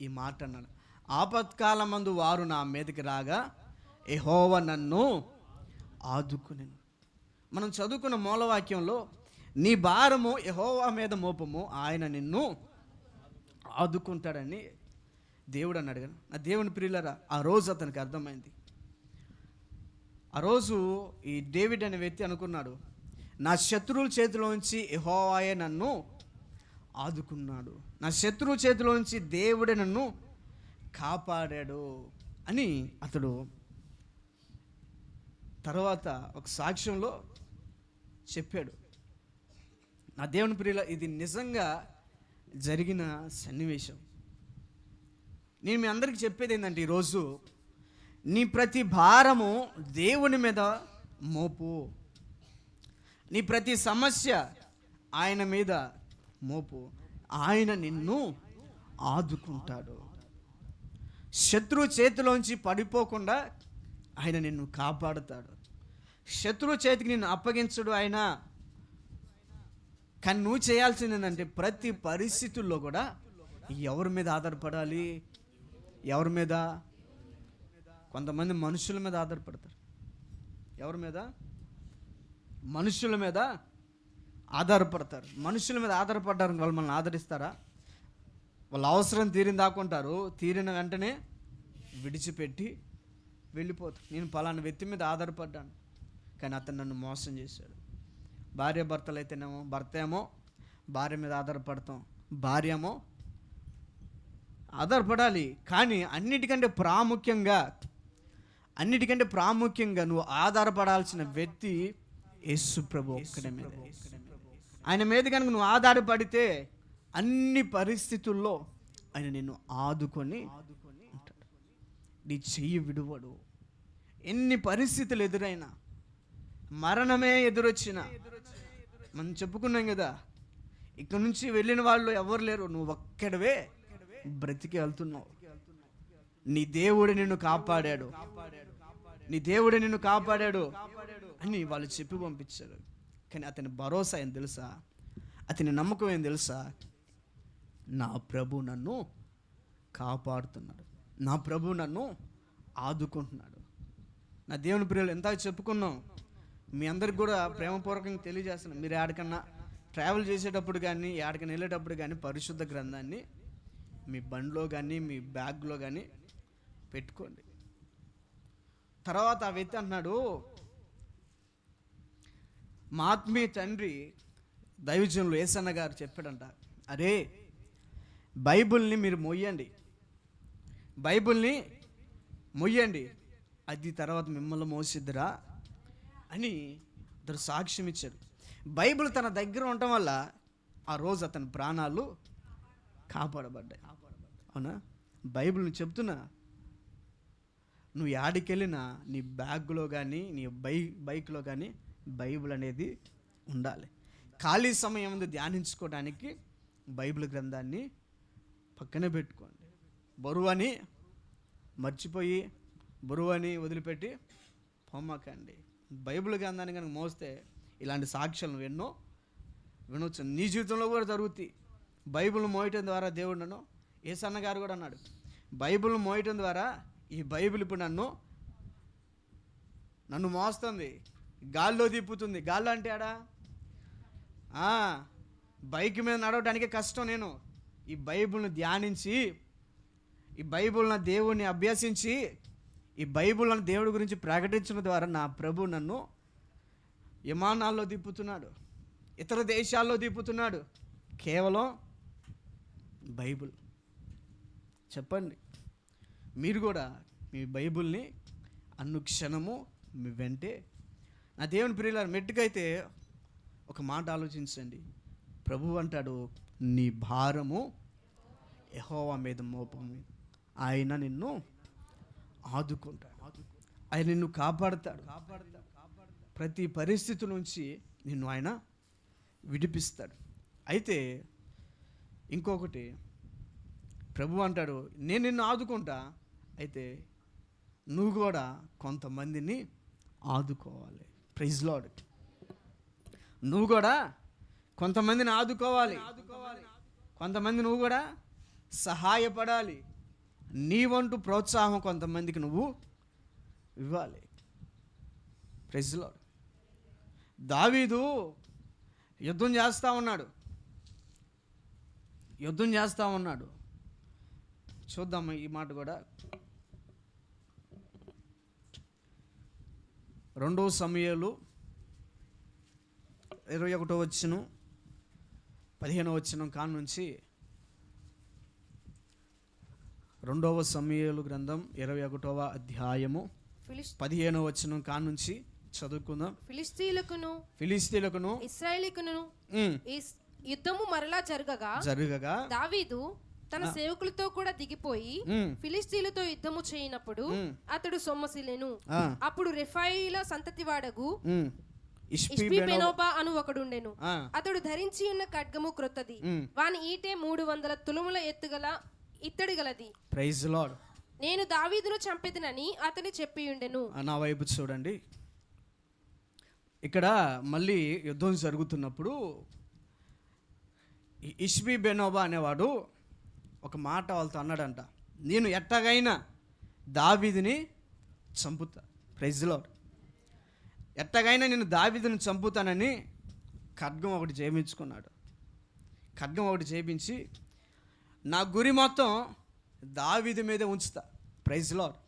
ఈ మాట అన్నాడు. ఆపత్కాలమందు వారు నా మీదకి రాగా యెహోవా నన్ను ఆదుకునెను. మనం చదువుకున్న మూలవాక్యంలో నీ భారము యెహోవా మీద మోపము, ఆయన నిన్ను ఆదుకుంటాడని దేవుడు అన్నాడు కదా. నా దేవుని ప్రియులరా, ఆ రోజు అతనికి అర్థమైంది. ఆ రోజు ఈ డేవిడ్ అనే వ్యక్తి అనుకున్నాడు, నా శత్రువుల చేతిలోంచి యెహోవాయే నన్ను ఆదుకున్నాడు, నా శత్రువు చేతిలోంచి దేవుడే నన్ను కాపాడాడు అని అతడు తర్వాత ఒక సాక్ష్యంలో చెప్పాడు. నా దేవుని ప్రియుల, ఇది నిజంగా జరిగిన సన్నివేశం. నేను మీ అందరికీ చెప్పేది ఏంటంటే, ఈరోజు నీ ప్రతి భారము దేవుని మీద మోపు, నీ ప్రతి సమస్య ఆయన మీద మోపు, ఆయన నిన్ను ఆదుకుంటాడు. శత్రువు చేతిలోంచి పడిపోకుండా ఆయన నిన్ను కాపాడుతాడు. శత్రువు చేతికి నిన్ను అప్పగించడు ఆయన. కానీ నువ్వు చేయాల్సింది ఏంటంటే, ప్రతి పరిస్థితుల్లో కూడా ఎవరి మీద ఆధారపడాలి? ఎవరి మీద? కొంతమంది మనుషుల మీద ఆధారపడతారు. ఎవరి మీద? మనుషుల మీద ఆధారపడతారు. మనుషుల మీద ఆధారపడ్డారు, వాళ్ళు మనల్ని ఆదరిస్తారా? వాళ్ళ అవసరం తీరిన దాకుంటారు, తీరిన వెంటనే విడిచిపెట్టి వెళ్ళిపోతారు. నేను పలానా వ్యక్తి మీద ఆధారపడ్డాను, కానీ అతను నన్ను మోసం చేశాడు. భార్య భర్తలు అయితేనేమో, భర్త ఏమో భార్య మీద ఆధారపడతాం, భార్య ఏమో ఆధారపడాలి. కానీ అన్నిటికంటే ప్రాముఖ్యంగా నువ్వు ఆధారపడాల్సిన వ్యక్తి యేసు ప్రభు ఒక్కడే మీద. ఆయన మీద కనుక నువ్వు ఆధారపడితే అన్ని పరిస్థితుల్లో ఆయన నిన్ను ఆదుకొని ఉంటాడు. నీ చెయ్యి విడువడు. ఎన్ని పరిస్థితులు ఎదురైనా, మరణమే ఎదురొచ్చినా, మనం చెప్పుకున్నాం కదా, ఇక్కడ నుంచి వెళ్ళిన వాళ్ళు ఎవరు లేరు, నువ్వు ఒక్కడవే బ్రతికి వెళ్తున్నావు. నీ దేవుడు నిన్ను కాపాడాడు, నీ దేవుడు నిన్ను కాపాడాడు అని వాళ్ళు చెప్పి పంపించారు. కానీ అతని భరోసా ఏం తెలుసా? అతని నమ్మకం ఏం తెలుసా? నా ప్రభు నన్ను కాపాడుతున్నాడు, నా ప్రభు నన్ను ఆదుకుంటున్నాడు. నా దేవుని ప్రియులు ఎంత చెప్పుకున్నాం, మీ అందరికి కూడా ప్రేమపూర్వకంగా తెలియజేస్తున్నాం. మీరు ఎక్కడికన్నా ట్రావెల్ చేసేటప్పుడు కానీ, ఎక్కడికైనా వెళ్ళేటప్పుడు కానీ పరిశుద్ధ గ్రంథాన్ని మీ బండిలో కానీ మీ బ్యాగ్లో కానీ పెట్టుకోండి. తర్వాత ఆ వ్యక్తి అన్నాడు, మా ఆత్మీయ తండ్రి దైవజనులు యేసన్న గారు చెప్పాడంట, అరే బైబిల్ని మీరు మొయ్యండి, అది తర్వాత మిమ్మల్ని మోసిద్దిరా అని ఇద్దరు సాక్ష్యం ఇచ్చారు. బైబిల్ తన దగ్గర ఉండటం వల్ల ఆ రోజు అతని ప్రాణాలు కాపాడబడ్డాయి. అవునా? బైబిల్ని చెప్తున్నా, నువ్వు యాడికెళ్ళినా నీ బ్యాగ్లో కానీ నీ బైక్లో కానీ బైబిల్ అనేది ఉండాలి. ఖాళీ సమయం ముందు ధ్యానించుకోవడానికి బైబిల్ గ్రంథాన్ని పక్కనే పెట్టుకోండి. బరువని మర్చిపోయి బరువని వదిలిపెట్టి పొమ్మకండి. బైబిల్ గ్రంథాన్ని కనుక మోస్తే ఇలాంటి సాక్ష్యాలు ఎన్నో వినొచ్చు. నీ జీవితంలో కూడా జరుగుతాయి. బైబిల్ మోయటం ద్వారా దేవుడు నన్ను, యేసన్న గారు కూడా అన్నాడు, బైబిల్ మోయటం ద్వారా ఈ బైబిల్ ఇప్పుడు నన్ను మోస్తుంది, గాల్లో తిప్పుతుంది. గాల్లో అంటే ఆడా బైక్ మీద నడవడానికే కష్టం. నేను ఈ బైబిల్ని ధ్యానించి, ఈ బైబిల్ని దేవుడిని అభ్యసించి, ఈ బైబిల్ని దేవుడి గురించి ప్రకటించడం ద్వారా నా ప్రభు నన్ను విమానాల్లో తిప్పుతున్నాడు, ఇతర దేశాల్లో తిప్పుతున్నాడు. కేవలం బైబిల్. చెప్పండి, మీరు కూడా మీ బైబిల్ని అనుక్షణము మీ వెంటే. నా దేవుని ప్రియులారా, మెట్టుకైతే ఒక మాట ఆలోచించండి. ప్రభువు అంటాడు, నీ భారము యెహోవా మీద మోపము, ఆయన నిన్ను ఆదుకుంటాడు, ఆయన నిన్ను కాపాడతాడు. ప్రతి పరిస్థితి నుంచి నిన్ను ఆయన విడిపిస్తాడు. అయితే ఇంకొకటి, ప్రభు అంటాడు, నేను నిన్ను ఆదుకుంటా, అయితే నువ్వు కూడా కొంతమందిని ఆదుకోవాలి. Praise Lord. నువ్వు కూడా కొంతమందిని ఆదుకోవాలి, కొంతమంది నువ్వు కూడా సహాయపడాలి. నీ వంతు ప్రోత్సాహం కొంతమందికి నువ్వు ఇవ్వాలి. Praise Lord. దావీదు యుద్ధం చేస్తూ ఉన్నాడు. చూద్దాం ఈ మాట కూడా. 2 సమూయేలు 21:15 కాన్నుంచి 2 సమూయేలు గ్రంథం 21వ అధ్యాయము 15 కాన్నుంచి చదువుకుందాం. ఫిలిస్తీయులకును ఇశ్రాయేలీయులకును యుద్ధము మరలా జరగగా దావీదు తన సేవకులతో కూడా దిగిపోయి ఫిలిస్తీయులతో యుద్ధము చేయనప్పుడు అతడు సొమ్మసిల్లెను. అప్పుడు రెఫాయిల సంతతి వాడగు ఇష్బిబెనోబా అను ఒకడుండెను. అతడు ధరించి ఉన్న ఖడ్గము క్రొత్తది, వాని ఈటె 300 తులముల ఎత్తుగల ఇత్తడి గలది. Praise Lord. నేను దావీదును చంపెదనని అతని చెప్పి ఉండెను. నా వైపు చూడండి. ఇక్కడ మళ్ళీ యుద్ధం జరుగుతున్నప్పుడు ఇష్బిబెనోబా అనేవాడు ఒక మాట వాళ్ళతో అన్నాడంట, నేను ఎట్టగైనా దావీదుని చంపుతా. Praise lord. ఎట్టగైనా నేను దావీదుని చంపుతానని ఖడ్గం ఒకటి చేయించుకున్నాడు. ఖడ్గం ఒకటి చేయించి నా గురి మొత్తం దావీదు మీదే ఉంచుతా. Praise lord.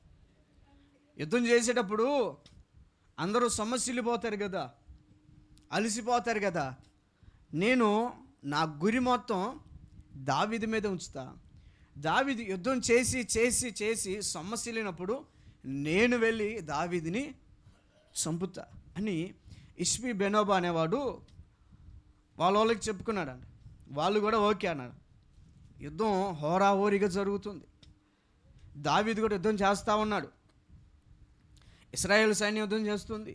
యుద్ధం చేసేటప్పుడు అందరూ సమస్యలిపోతారు కదా, అలసిపోతారు కదా. నేను నా గురి మొత్తం దావీదు మీద ఉంచుతా. దావీదు యుద్ధం చేసి చేసి చేసి సమస్యలినప్పుడు నేను వెళ్ళి దావీదుని చంపుతా అని ఇష్బిబెనోబా అనేవాడు వాళ్ళకి చెప్పుకున్నాడు. వాళ్ళు కూడా ఓకే అన్నాడు. యుద్ధం హోరాహోరీగా జరుగుతుంది. దావీదు కూడా యుద్ధం చేస్తూ ఉన్నాడు. ఇశ్రాయేల్ సైన్యం యుద్ధం చేస్తుంది.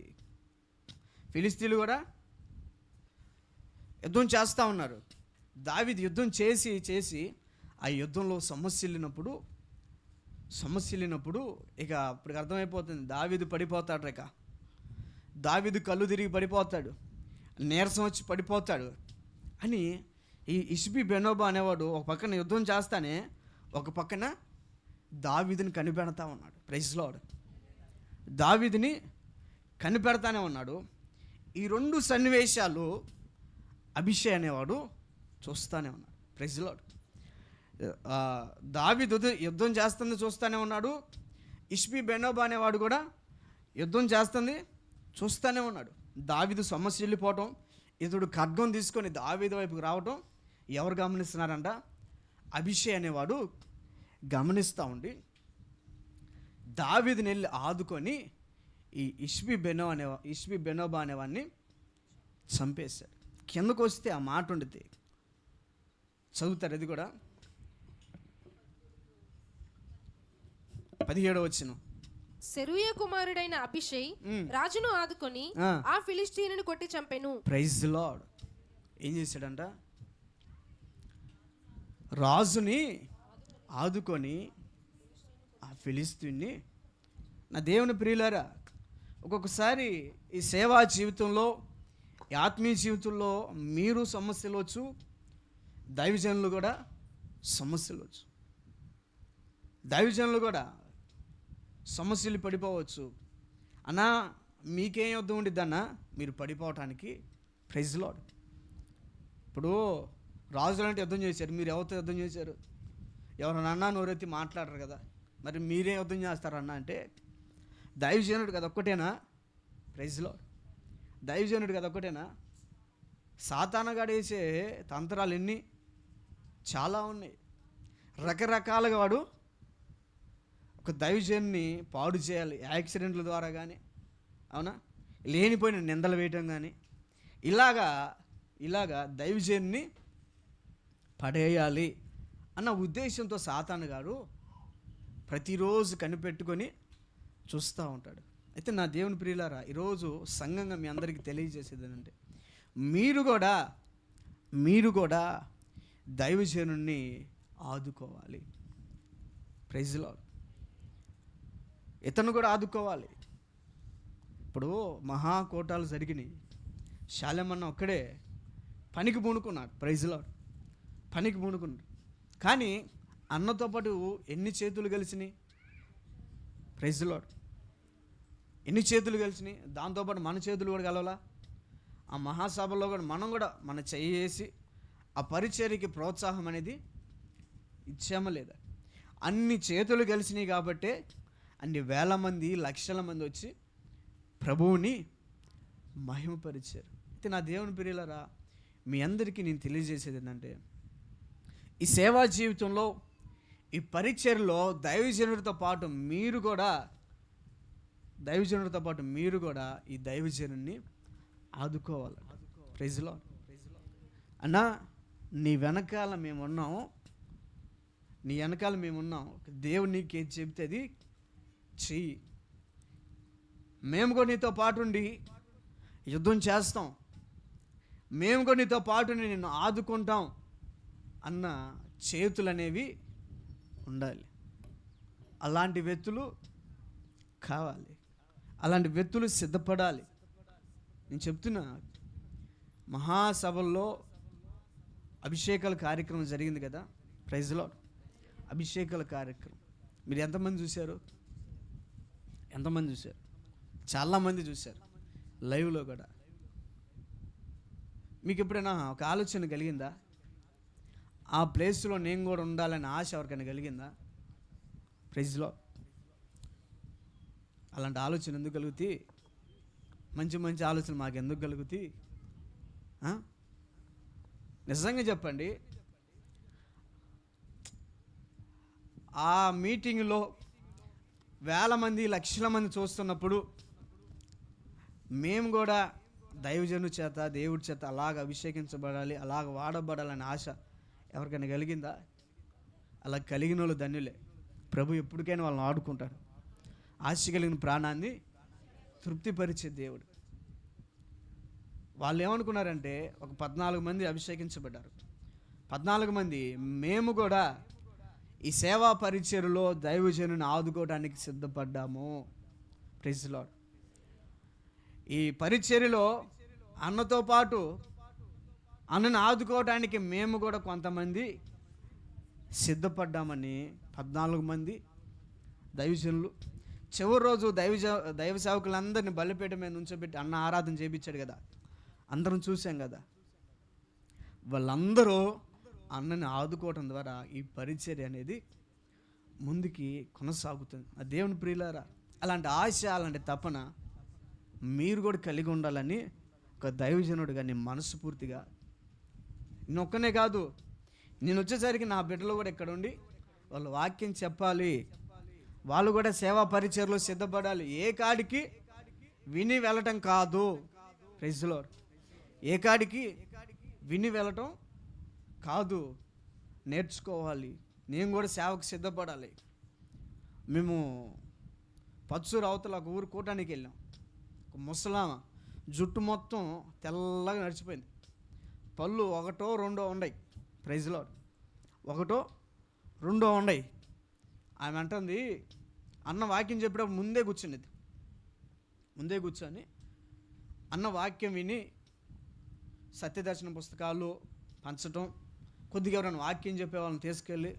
ఫిలిస్తీన్లు కూడా యుద్ధం చేస్తూ ఉన్నారు. దావీదు యుద్ధం చేసి చేసి ఆ యుద్ధంలో సమస్యలినప్పుడు ఇక అప్పటికి అర్థమైపోతుంది, దావీదు పడిపోతాడు. ఇక దావీదు కళ్ళు తిరిగి పడిపోతాడు, నీరసం వచ్చి పడిపోతాడు అని ఈ ఇష్బిబెనోబా అనేవాడు ఒక పక్కన యుద్ధం చేస్తానే ఒక పక్కన దావీదుని కనిపెడతా ఉన్నాడు. Praise Lord. దావీదుని కనిపెడతానే ఉన్నాడు. ఈ 2 సన్నివేశాలు అభిషేక్ అనేవాడు చూస్తూనే ఉన్నాడు. Praise Lord. దావీదు యుద్ధం చేస్తుంది చూస్తూనే ఉన్నాడు. ఇష్బిబెనోబా అనేవాడు కూడా యుద్ధం చేస్తుంది చూస్తూనే ఉన్నాడు. దావీదు సమస్య వెళ్ళిపోవటం, ఇతడు ఖడ్గం తీసుకొని దావీదు వైపుకి రావటం ఎవరు గమనిస్తున్నారంట? అభిషేక్ అనేవాడు గమనిస్తూ ఉండి దావీదుని వెళ్ళి ఆదుకొని ఈ ఇష్బిబెనోబా అనేవాడిని చంపేశాడు. కిందకు వస్తే ఆ మాట ఉండితే చదువుతారు. అది కూడా 17వ వచనం. సెరూయా కుమారుడైన అభిషేక్ రాజును ఆదుకొని ఆ ఫిలిస్తీయుని కొట్టి చంపెను. Praise lord. ఏం చేశాడంట? రాజుని ఆదుకొని ఆ ఫిలిస్తీయుని. నా దేవుని ప్రియులారా, ఒక్కొక్కసారి ఈ సేవా జీవితంలో, ఈ ఆత్మీయ జీవితంలో మీరు సమస్యలు వచ్చు, దైవజనులు కూడా సమస్యలు వచ్చు. దైవజనులు కూడా సమస్యలు పడిపోవచ్చు. అన్నా మీకేం యుద్ధం ఉండిద్దన్నా మీరు పడిపోవటానికి? Praise lord. ఇప్పుడు రాజులు అంటే యుద్ధం చేశారు, మీరు ఎవరితో యుద్ధం చేశారు? ఎవరన్నా నోరెత్తి మాట్లాడరు కదా, మరి మీరే యుద్ధం చేస్తారన్నా అంటే దైవజనుడు కదా ఒక్కటేనా? Praise lord. దైవజనుడు కదా ఒక్కటేనా? సాతానగాడు వేసే తంత్రాలు ఎన్ని చాలా ఉన్నాయి. రకరకాలుగా వాడు ఒక దైవజన్ని పాడు చేయాలి. యాక్సిడెంట్ల ద్వారా కానీ, అవునా, లేనిపోయిన నిందలు వేయటం కానీ, ఇలాగా దైవజనుని పడేయాలి అన్న ఉద్దేశంతో సాతాను గారు ప్రతిరోజు కనిపెట్టుకొని చూస్తూ ఉంటాడు. అయితే నా దేవుని ప్రియులారా, ఈరోజు సంఘంగా మీ అందరికీ తెలియజేసేది ఏంటంటే, మీరు కూడా దైవజనుణ్ణి ఆదుకోవాలి. Praise Lord. ఇతను కూడా ఆదుకోవాలి. ఇప్పుడు మహాకోటాలు జరిగినాయి. శాలెమన్న ఒక్కడే పనికి పూనుకున్నాడు. Praise lord. పనికి పూనుకున్నాడు. కానీ అన్నతో పాటు ఎన్ని చేతులు కలిసినాయి? Praise lord. ఎన్ని చేతులు కలిసినాయి? దాంతోపాటు మన చేతులు కూడా కలవాలా? ఆ మహాసభలో కూడా మనం కూడా మన చేసి ఆ పరిచర్యకి ప్రోత్సాహం అనేది ఇచ్చామా లేదా? అన్ని చేతులు కలిసినాయి కాబట్టే అన్ని వేల మంది, లక్షల మంది వచ్చి ప్రభువుని మహిమపరిచారు. అయితే నా దేవుని ప్రియులారా, మీ అందరికీ నేను తెలియజేసేది ఏంటంటే, ఈ సేవా జీవితంలో, ఈ పరిచర్యలో దైవజనుడితో పాటు మీరు కూడా ఈ దైవజనుడిని ఆదుకోవాలి. Praise Lord. అన్నా, నీ వెనకాల మేమున్నాం. దేవుడు నీకు ఏది చెబితే అది చెయ్యి. మేము కూడా నీతో పాటు ఉండి యుద్ధం చేస్తాం, మేము కూడా నీతో పాటు నిన్ను ఆదుకుంటాం అన్న చేతులు అనేవి ఉండాలి. అలాంటి వ్యక్తులు కావాలి. అలాంటి వ్యక్తులు సిద్ధపడాలి. నేను చెప్తున్నా, మహాసభల్లో అభిషేకాల కార్యక్రమం జరిగింది కదా. Praise lord. అభిషేకాల కార్యక్రమం మీరు ఎంతమంది చూశారు? చాలామంది చూశారు, లైవ్లో కూడా. మీకు ఎప్పుడైనా ఒక ఆలోచన కలిగిందా? ఆ ప్లేస్లో నేను కూడా ఉండాలని ఆశ ఎవరికైనా కలిగిందా? Praise Lord. అలాంటి ఆలోచన ఎందుకు కలుగుతాయి? మంచి ఆలోచన మాకు ఎందుకు కలుగుతాయి? నిజంగా చెప్పండి. ఆ మీటింగ్లో వేల మంది, లక్షల మంది చూస్తున్నప్పుడు మేము కూడా దైవజను చేత, దేవుడి చేత అలాగ అభిషేకించబడాలి, అలాగ వాడబడాలని ఆశ ఎవరికైనా కలిగిందా? అలా కలిగిన వాళ్ళు ధన్యులే. ప్రభు ఎప్పటికైనా వాళ్ళని ఆడుకుంటాడు. ఆశ కలిగిన ప్రాణాన్ని తృప్తిపరిచే దేవుడు. వాళ్ళు ఏమనుకున్నారంటే, ఒక 14 మంది అభిషేకించబడ్డారు. 14 మంది మేము కూడా ఈ సేవా పరిచర్యలో దైవజనుని ఆదుకోవడానికి సిద్ధపడ్డాము. Praise lord. ఈ పరిచర్యలో అన్నతో పాటు అన్నను ఆదుకోవడానికి మేము కూడా కొంతమంది సిద్ధపడ్డామని 14 మంది దైవజనులు. చివరి రోజు దైవ సేవకులందరినీ బలిపీఠం మీద నుంచోబెట్టి అన్న ఆరాధన చేయించాడు కదా, అందరం చూసాం కదా. వాళ్ళందరూ అన్నని ఆదుకోవటం ద్వారా ఈ పరిచర్య అనేది ముందుకి కొనసాగుతుంది. ఆ దేవుని ప్రియులారా, అలాంటి ఆశ, అలాంటి తపన మీరు కూడా కలిగి ఉండాలని ఒక దైవజనుడిగా నేను మనస్ఫూర్తిగా, నేనొక్కనే కాదు, నేను వచ్చేసరికి నా బిడ్డలు కూడా ఇక్కడ ఉండి వాళ్ళు వాక్యం చెప్పాలి, వాళ్ళు కూడా సేవా పరిచర్యలో సిద్ధపడాలి. ఏ కాడికి విని వెళ్ళటం కాదు. Praise lord. ఏ కాడికి విని వెళ్ళటం కాదు, నేర్చుకోవాలి. నేను కూడా సేవకు సిద్ధపడాలి. మేము పచ్చూరు అవతల ఒక ఊరు కూటానికి వెళ్ళాం. ఒక ముసలామ జుట్టు మొత్తం తెల్లగా నడిచిపోయింది. పళ్ళు 1, 2 ఉన్నాయి. Praise lord. 1, 2 ఉన్నాయి. ఆమె అంటుంది, అన్న వాక్యం చెప్పేటప్పుడు ముందే కూర్చొని అన్న వాక్యం విని సత్యదర్శన పుస్తకాలు పంచటం, కొద్దిగా ఎవరైనా వాక్యం చెప్పే వాళ్ళని తీసుకెళ్ళి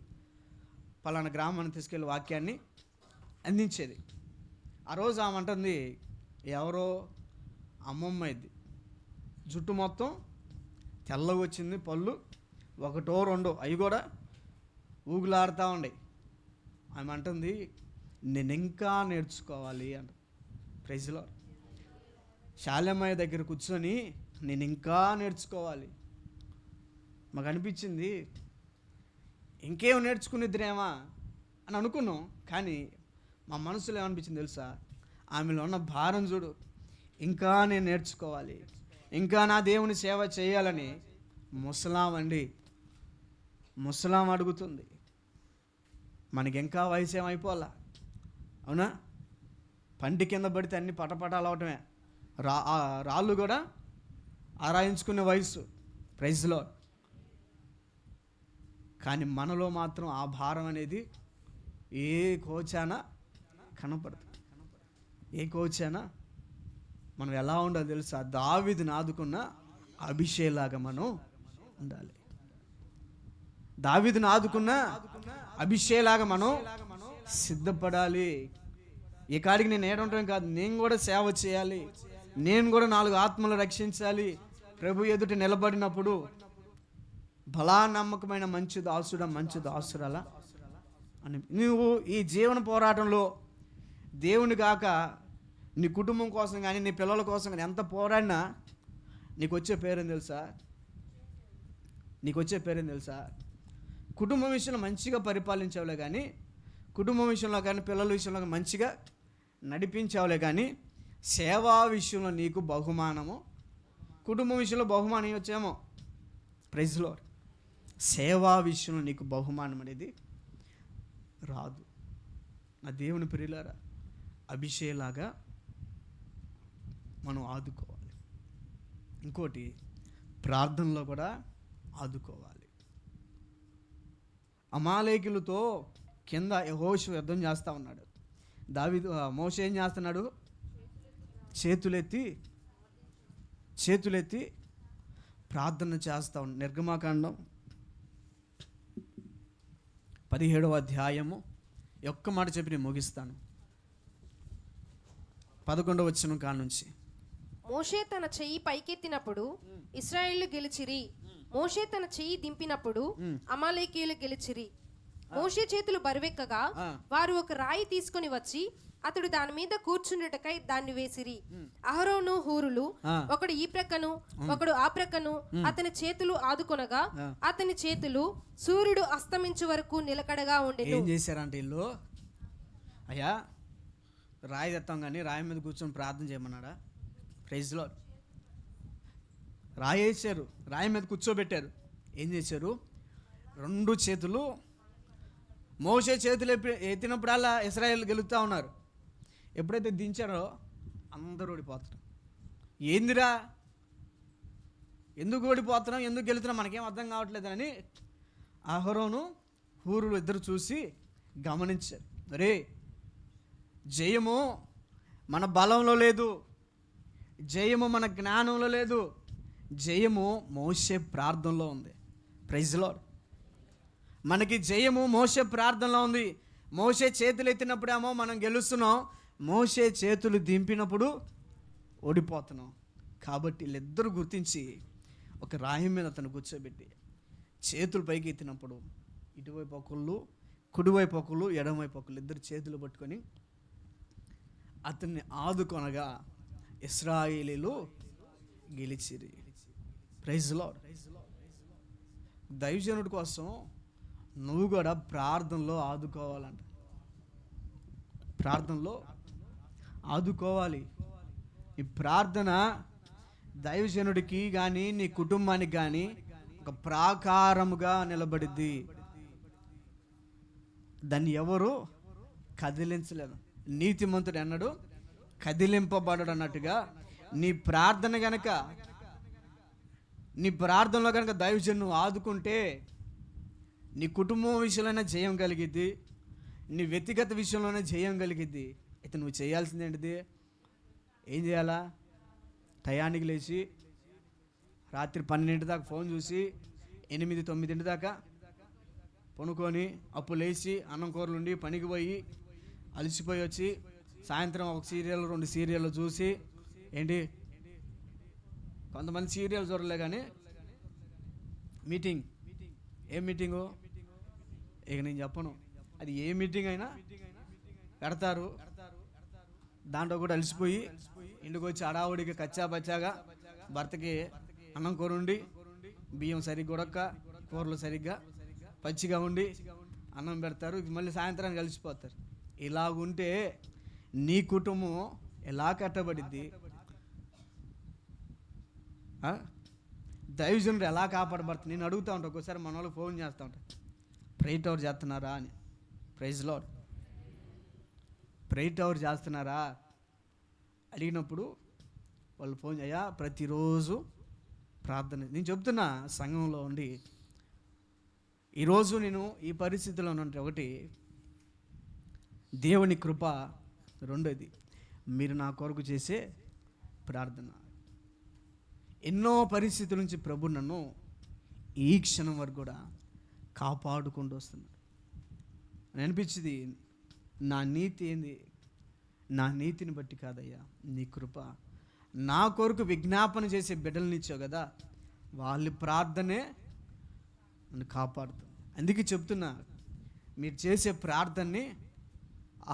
పలానా గ్రామాన్ని తీసుకెళ్ళి వాక్యాన్ని అందించేది. ఆ రోజు ఆమె అంటుంది, ఎవరో అమ్మమ్మ ఇది, జుట్టు మొత్తం తెల్లగా వచ్చింది, పళ్ళు 1, 2 అవి కూడా ఊగులాడుతూ ఉన్నాయి. ఆమె అంటుంది, నేను ఇంకా నేర్చుకోవాలి అంట. Praise lord. శాలెమయ్య దగ్గర కూర్చొని నేను ఇంకా నేర్చుకోవాలి. మాకు అనిపించింది ఇంకేం నేర్చుకునిద్రేమా అని అనుకున్నాం. కానీ మా మనసులో ఏమనిపించింది తెలుసా? ఆమెలో ఉన్న భారం చూడు. ఇంకా నేను నేర్చుకోవాలి, ఇంకా నా దేవుని సేవ చేయాలని ముసలాం అడుగుతుంది. మనకి ఇంకా వయసు ఏమైపోవాలా? అవునా? పంటి కింద పడితే అన్ని పటపటాలు అవటమే, రాళ్ళు కూడా ఆరాయించుకునే వయసు. ప్రైజ్లో. కానీ మనలో మాత్రం ఆ భారం అనేది ఏ కోచానా కనపడదు. ఏ కోచానా మనం ఎలా ఉండాలో తెలుసా? దావీదుని ఆదుకున్న అభిషేలాగా మనం ఉండాలి. దావీదుని ఆదుకున్న అభిషేలాగా మనం సిద్ధపడాలి. ఈ కాడికి నేను ఏడుంటాం కాదు, నేను కూడా సేవ చేయాలి, నేను కూడా 4 ఆత్మలు రక్షించాలి. ప్రభు ఎదుట నిలబడినప్పుడు బలా నమ్మకమైన మంచి దాసురాలా అని నువ్వు ఈ జీవన పోరాటంలో దేవుని కాక నీ కుటుంబం కోసం కానీ నీ పిల్లల కోసం కానీ ఎంత పోరాడినా నీకు వచ్చే పేరేం తెలుసా? కుటుంబం విషయంలో మంచిగా పరిపాలించావులే కానీ, కుటుంబం విషయంలో కానీ పిల్లల విషయంలో మంచిగా నడిపించావులే కానీ, సేవా విషయంలో నీకు బహుమానము, కుటుంబం విషయంలో బహుమానం వచ్చేమో, ప్రైజ్లో, సేవా విషయంలో నీకు బహుమానం అనేది రాదు. నా దేవుని ప్రియులారా, అభిషేలాగా మనం ఆదుకోవాలి. ఇంకోటి, ప్రార్థనలో కూడా ఆదుకోవాలి. అమాలేకులతో కింద యెహోషువ యుద్ధం చేస్తూ ఉన్నాడు. మోషే ఏం చేస్తున్నాడు? చేతులెత్తి ప్రార్థన చేస్తూ ఉన్నాడు. నిర్గమాకాండం 17వ అధ్యాయము ఒక్క మాట చెప్పి నేను ముగిస్తాను. 11వ వచనం కాడ నుంచి. మోషే తన చెయ్యి పైకెత్తినప్పుడు ఇశ్రాయేలు గెలిచిరి. మోషే తన చెయ్యి దింపినప్పుడు అమాలేకీయులు గెలిచిరి. మోషే చేతులు బరువెక్కగా వారు ఒక రాయి తీసుకొని వచ్చి అతడు దాని మీద కూర్చుండుటకై దాన్ని వేసిరి. అహరోను హూరులు ఒకడు ఈ ప్రక్కను ఒకడు ఆ ప్రక్కను అతని చేతులు ఆదుకొనగా అతని చేతులు సూర్యుడు అస్తమించే వరకు నిలకడగా ఉండేది. ఏం చేశారంటే వీళ్ళు, అయ్యా రాయి తెత్తాం కానీ రాయి మీద కూర్చొని ప్రార్థన చేయమన్నాడా? ప్రైజ్లో. రాయి వేసారు, రాయి మీద కూర్చోబెట్టారు. ఏం చేశారు? 2 చేతులు మోషే చేతులు ఎత్తినప్పుడల్లా ఇశ్రాయేలు గెలుస్తూ ఉన్నారు. ఎప్పుడైతే దించారో అందరూ ఓడిపోతారు. ఏందిరా, ఎందుకు ఓడిపోతున్నాం, ఎందుకు గెలుతున్నాం మనకేం అర్థం కావట్లేదని అహరోను హూరులు ఇద్దరు చూసి గమనించారు. అరే, జయము మన బలంలో లేదు, జయము మన జ్ఞానంలో లేదు, జయము మోషే ప్రార్థనలో ఉంది. Praise Lord. మనకి జయము మోషే ప్రార్థనలో ఉంది. మోషే చేతులు ఎత్తినప్పుడేమో మనం గెలుస్తున్నాం, మోషే చేతులు దింపినప్పుడు ఓడిపోతున్నాం. కాబట్టి వీళ్ళిద్దరూ గుర్తించి ఒక రాయి మీద అతను కూర్చోబెట్టి చేతులు పైకి ఎత్తినప్పుడు ఇటువైపు ఒకళ్ళు, కుడివైపు ఒకళ్ళు, ఎడమవైపు ఒకళ్ళు, ఇద్దరు చేతులు పట్టుకొని అతన్ని ఆదుకొనగా ఇశ్రాయేలీలు గెలిచిరి. Praise lord. దైవజనుడి కోసం నువ్వు కూడా ప్రార్థనలో ఆదుకోవాలంట. ప్రార్థనలో ఆదుకోవాలి. ఈ ప్రార్థన దైవజనుడికి కానీ నీ కుటుంబానికి కానీ ఒక ప్రాకారముగా నిలబడిద్ది. దాన్ని ఎవరు కదిలించలేదు. నీతిమంతుడు అన్నాడు కదిలింపబడడు అన్నట్టుగా నీ ప్రార్థన గనక, నీ ప్రార్థనలో కనుక దైవజను ఆదుకుంటే నీ కుటుంబం విషయంలోనే జయం కలిగిద్ది, నీ వ్యక్తిగత విషయంలోనే జయం కలిగిద్ది. అయితే నువ్వు చేయాల్సింది ఏంటిది? ఏం చేయాలా? టయానికి లేచి రాత్రి 12 దాకా ఫోన్ చూసి 8-9 దాకా పనుకొని అప్పుడు లేచి అన్నం కూరలు ఉండి పనికి పోయి అలసిపోయి వచ్చి సాయంత్రం ఒక సీరియల్ 2 సీరియల్ చూసి, ఏంటి కొంతమంది సీరియల్ చూడలే కానీ మీటింగ్, ఏం మీటింగు ఇక నేను చెప్పను, అది ఏ మీటింగ్ అయినా పెడతారు. దాంట్లో కూడా అలసిపోయి ఇంటికి వచ్చి అడావుడికి కచ్చా పచ్చాగా భర్తకి అన్నం కూర ఉండి, బియ్యం సరిగ్గా ఉడక్క, కూరలు సరిగ్గా పచ్చిగా ఉండి అన్నం పెడతారు. మళ్ళీ సాయంత్రానికి కలిసిపోతారు. ఇలాగుంటే నీ కుటుంబం ఎలా కట్టబడిద్ది? దైవజనుడు ఎలా కాపాడబడుతుంది నేను అడుగుతూ ఉంటాను. ఒక్కోసారి మన వాళ్ళకి ఫోన్ చేస్తూ ఉంటాను, ప్రేయర్ టవర్ చేస్తున్నారా అని. Praise lord. ప్రేయర్ టవర్ చేస్తున్నారా అడిగినప్పుడు వాళ్ళు ఫోన్ అయ్యా ప్రతిరోజు ప్రార్థన. నేను చెప్తున్నా సంఘంలో ఉండి ఈరోజు నేను ఈ పరిస్థితిలో ఉన్నట్టు, ఒకటి దేవుని కృప, రెండోది మీరు నా కొరకు చేసే ప్రార్థన. ఎన్నో పరిస్థితుల నుంచి ప్రభు నన్ను ఈ క్షణం వరకు కూడా కాపాడుకుంటూ వస్తున్నాడు. అని అనిపించింది, నా నీతి ఏంది, నా నీతిని బట్టి కాదయ్యా నీ కృప. నా కొరకు విజ్ఞాపన చేసే బిడ్డలని ఇచ్చావు కదా, వాళ్ళ ప్రార్థనే నన్ను కాపాడుతుంది. అందుకే చెప్తున్నా, మీరు చేసే ప్రార్థనని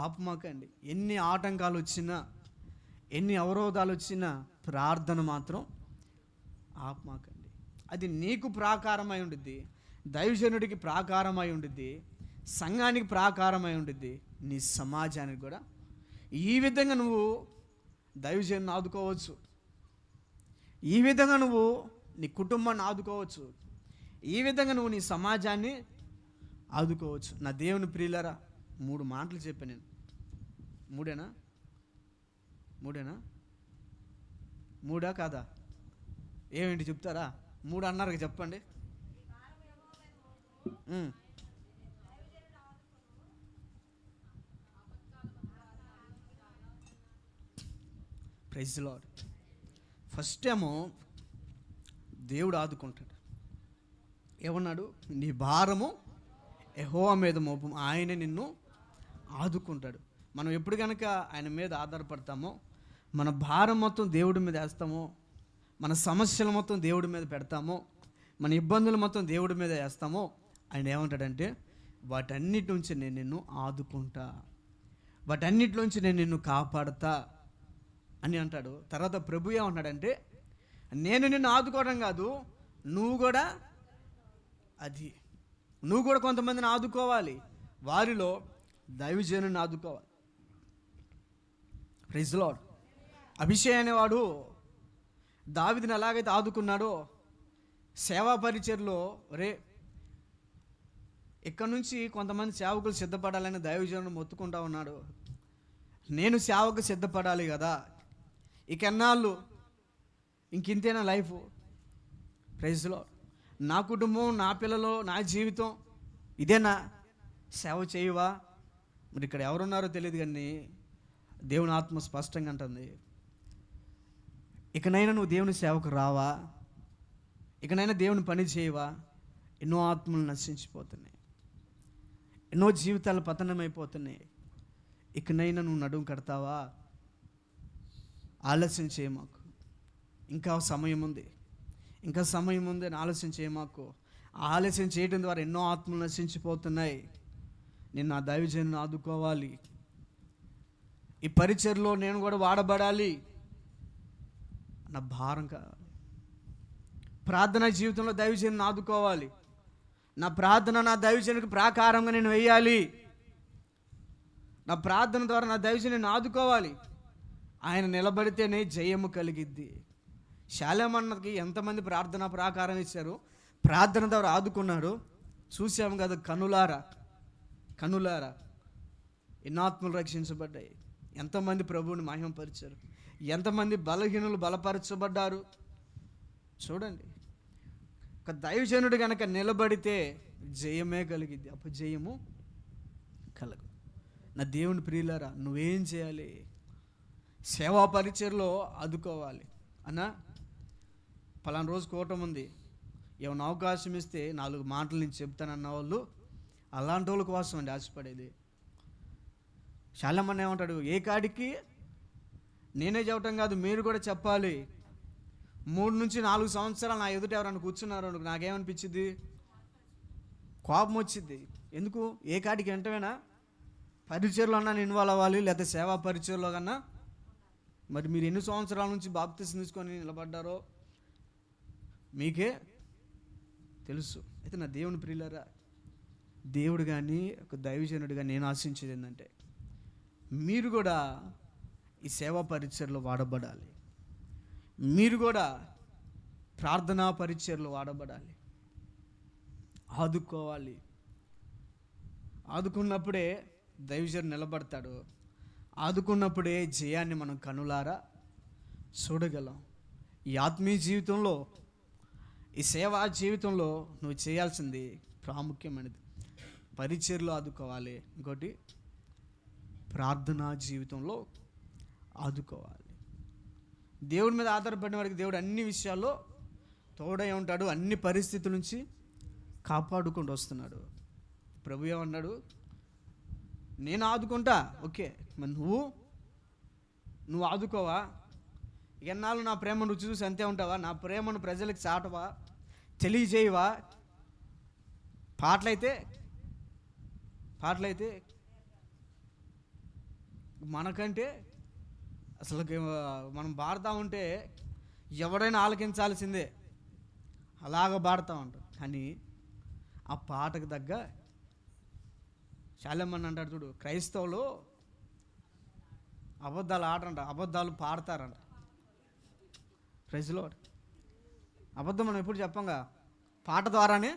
ఆపమాకండి. ఎన్ని ఆటంకాలు వచ్చినా, ఎన్ని అవరోధాలు వచ్చినా ప్రార్థన మాత్రం ఆపమాకండి. అది నీకు ప్రాకారమై ఉండిద్ది, దైవజనుడికి ప్రాకారమై ఉండిద్ది, సంఘానికి ప్రాకారమై ఉండిద్ది, నీ సమాజానికి కూడా. ఈ విధంగా నువ్వు దైవజనుని ఆదుకోవచ్చు, ఈ విధంగా నువ్వు నీ కుటుంబాన్ని ఆదుకోవచ్చు, ఈ విధంగా నువ్వు నీ సమాజాన్ని ఆదుకోవచ్చు. నా దేవుని ప్రియులరా, 3 మాటలు చెప్పాను నేను. మూడేనా మూడా కాదా? ఏమేంటి చెప్తారా? 3 అన్నారు, చెప్పండి. Praise lord. ఫస్ట్ ఏమో దేవుడు ఆదుకుంటాడు. ఏమన్నాడు? నీ భారము యెహోవా మీద మోపము, ఆయన నిన్ను ఆదుకుంటాడు. మనం ఎప్పుడు కనుక ఆయన మీద ఆధారపడతామో, మన భారం మొత్తం దేవుడి మీద వేస్తామో, మన సమస్యలు మొత్తం దేవుడి మీద పెడతామో, మన ఇబ్బందులు మొత్తం దేవుడి మీద వేస్తామో, ఆయన ఏమంటాడంటే వాటన్నిటి నుంచి నేను నిన్ను ఆదుకుంటా, వాటన్నిటిలోంచి నేను నిన్ను కాపాడతా అని అంటాడు. తర్వాత ప్రభు ఏమంటాడంటే, నేను నిన్ను ఆదుకోవడం కాదు, నువ్వు కూడా కొంతమందిని ఆదుకోవాలి, వారిలో దైవజనుని ఆదుకోవాలి. Praise lord. అభిషేక్ అనేవాడు దావీదుని ఎలాగైతే ఆదుకున్నాడో, సేవా పరిచర్లో ఇక్కడ నుంచి కొంతమంది సేవకులు సిద్ధపడాలని దైవజనుడు మొత్తుకుంటా ఉన్నాడు. నేను సేవకు సిద్ధపడాలి కదా, ఇక ఎన్నాళ్ళు, ఇంకింతేనా లైఫ్? Praise lord. నా కుటుంబం, నా పిల్లలు, నా జీవితం ఇదేనా? సేవ చేయవా? మరి ఇక్కడ ఎవరున్నారో తెలియదు, కానీ దేవుని ఆత్మ స్పష్టంగా అంటుంది, ఇకనైనా నువ్వు దేవుని సేవకు రావా? ఇకనైనా దేవుని పని చేయవా? ఎన్నో ఆత్మలు నశించిపోతున్నాయి, ఎన్నో జీవితాలు పతనమైపోతున్నాయి. ఇకనైనా నువ్వు నడుము కడతావా? ఆలస్యం చేయమాకు, ఇంకా సమయం ఉంది అని ఆలస్యం చేయమాకు. ఆలస్యం చేయడం ద్వారా ఎన్నో ఆత్మలు నశించిపోతున్నాయి. నేను నా దైవజనుని ఆదుకోవాలి, ఈ పరిచర్లో నేను కూడా వాడబడాలి నా భారం కావాలి. ప్రార్థనా జీవితంలో దైవజనుని ఆదుకోవాలి, నా ప్రార్థన నా దైవజనునికి ప్రాకారంగా నేను వేయాలి, నా ప్రార్థన ద్వారా నా దైవజనుని ఆదుకోవాలి. ఆయన నిలబడితేనే జయము కలిగిద్ది. శాలేమన్నకి ఎంతమంది ప్రార్థన ప్రాకారం ఇచ్చారు, ప్రార్థన ద్వారా ఆదుకున్నాడు. చూసాము కదా, కనులారా ఎన్నో ఆత్మలు రక్షించబడ్డాయి. ఎంతమంది ప్రభువుని మహిమపరిచారు, ఎంతమంది బలహీనులు బలపరచబడ్డారు. చూడండి, ఒక దైవజనుడు కనుక నిలబడితే జయమే కలిగిద్ది, అపజయము కలగదు. నా దేవుని ప్రియులారా, నువ్వేం చేయాలి? సేవా పరిచర్లో ఆదుకోవాలి. అన్నా పలానా రోజు కూటమి ఉంది, ఏమైనా అవకాశం ఇస్తే 4 మాటలు నేను చెప్తానన్న వాళ్ళు అలాంటి వాళ్ళ కోసం అండి ఆశపడేది. చాలామంది ఏమంటాడు, ఏ కాడికి నేనే చెప్పటం కాదు, మీరు కూడా చెప్పాలి. 3 నుంచి 4 సంవత్సరాలు నా ఎదుట ఎవరైనా కూర్చున్నారు, నాకేమనిపించింది? కోపం వచ్చింది. ఎందుకు? ఏ కాడికి వెంటనేనా పరిచయలో అన్నా ఇన్వాల్వ్ అవ్వాలి, లేకపోతే సేవా పరిచయలో కన్నా. మరి మీరు ఎన్ని సంవత్సరాల నుంచి బాప్తిసం తీసుకొని నిలబడ్డారో మీకే తెలుసు. అయితే నా దేవుని ప్రియులారా, దేవుడు కానీ ఒక దైవజనుడు కానీ నేను ఆశించేది ఏంటంటే, మీరు కూడా ఈ సేవా పరిచర్లో వాడబడాలి. మీరు కూడా ప్రార్థనా పరిచర్లు వాడబడాలి, ఆదుకోవాలి. ఆదుకున్నప్పుడే దైవజనుడు నిలబడతాడు. ఆదుకున్నప్పుడే జయాన్ని మనం కనులారా చూడగలం. ఈ ఆత్మీయ జీవితంలో, ఈ సేవా జీవితంలో నువ్వు చేయాల్సింది ప్రాముఖ్యమైనది పరిచర్లు ఆదుకోవాలి. ఇంకోటి ప్రార్థనా జీవితంలో ఆదుకోవాలి. దేవుడి మీద ఆధారపడిన వాడికి దేవుడు అన్ని విషయాల్లో తోడై ఉంటాడు, అన్ని పరిస్థితుల నుంచి కాపాడుకుంటూ వస్తున్నాడు. ప్రభు ఏమన్నాడు? నేను ఆదుకుంటా. ఓకే, మరి నువ్వు ఆదుకోవా? ఎన్నాళ్ళు నా ప్రేమను రుచి చూసి అంతే ఉంటావా? నా ప్రేమను ప్రజలకు చాటవా? తెలియజేయవా? పాటలైతే మనకంటే అసలు మనం పాడుతూ ఉంటే ఎవడైనా ఆలకించాల్సిందే, అలాగ పాడుతూ ఉంటాం. కానీ ఆ పాటకు తగ్గ చాలామంది అంటాడు చూడు, క్రైస్తవులు అబద్ధాలు ఆడరంట, అబద్ధాలు పాడతారంట. Praise lord. అబద్ధం మనం ఎప్పుడు చెప్పంగా, పాట ద్వారానే.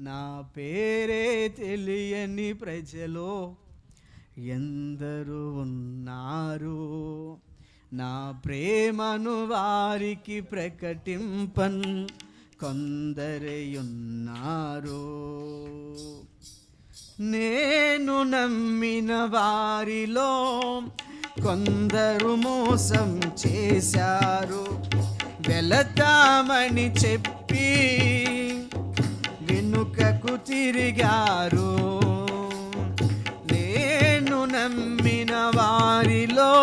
నా పేరే తెలియని ప్రజలో ఎందరు ఉన్నారు, నా ప్రేమను వారికి ప్రకటింపన్ కొందరే ఉన్నారు. నేను నమ్మిన వారిలో కొందరు మోసం చేశారు, వెళతామని చెప్పి వెనుకకు తిరిగారు. నేను నమ్మిన వారిలో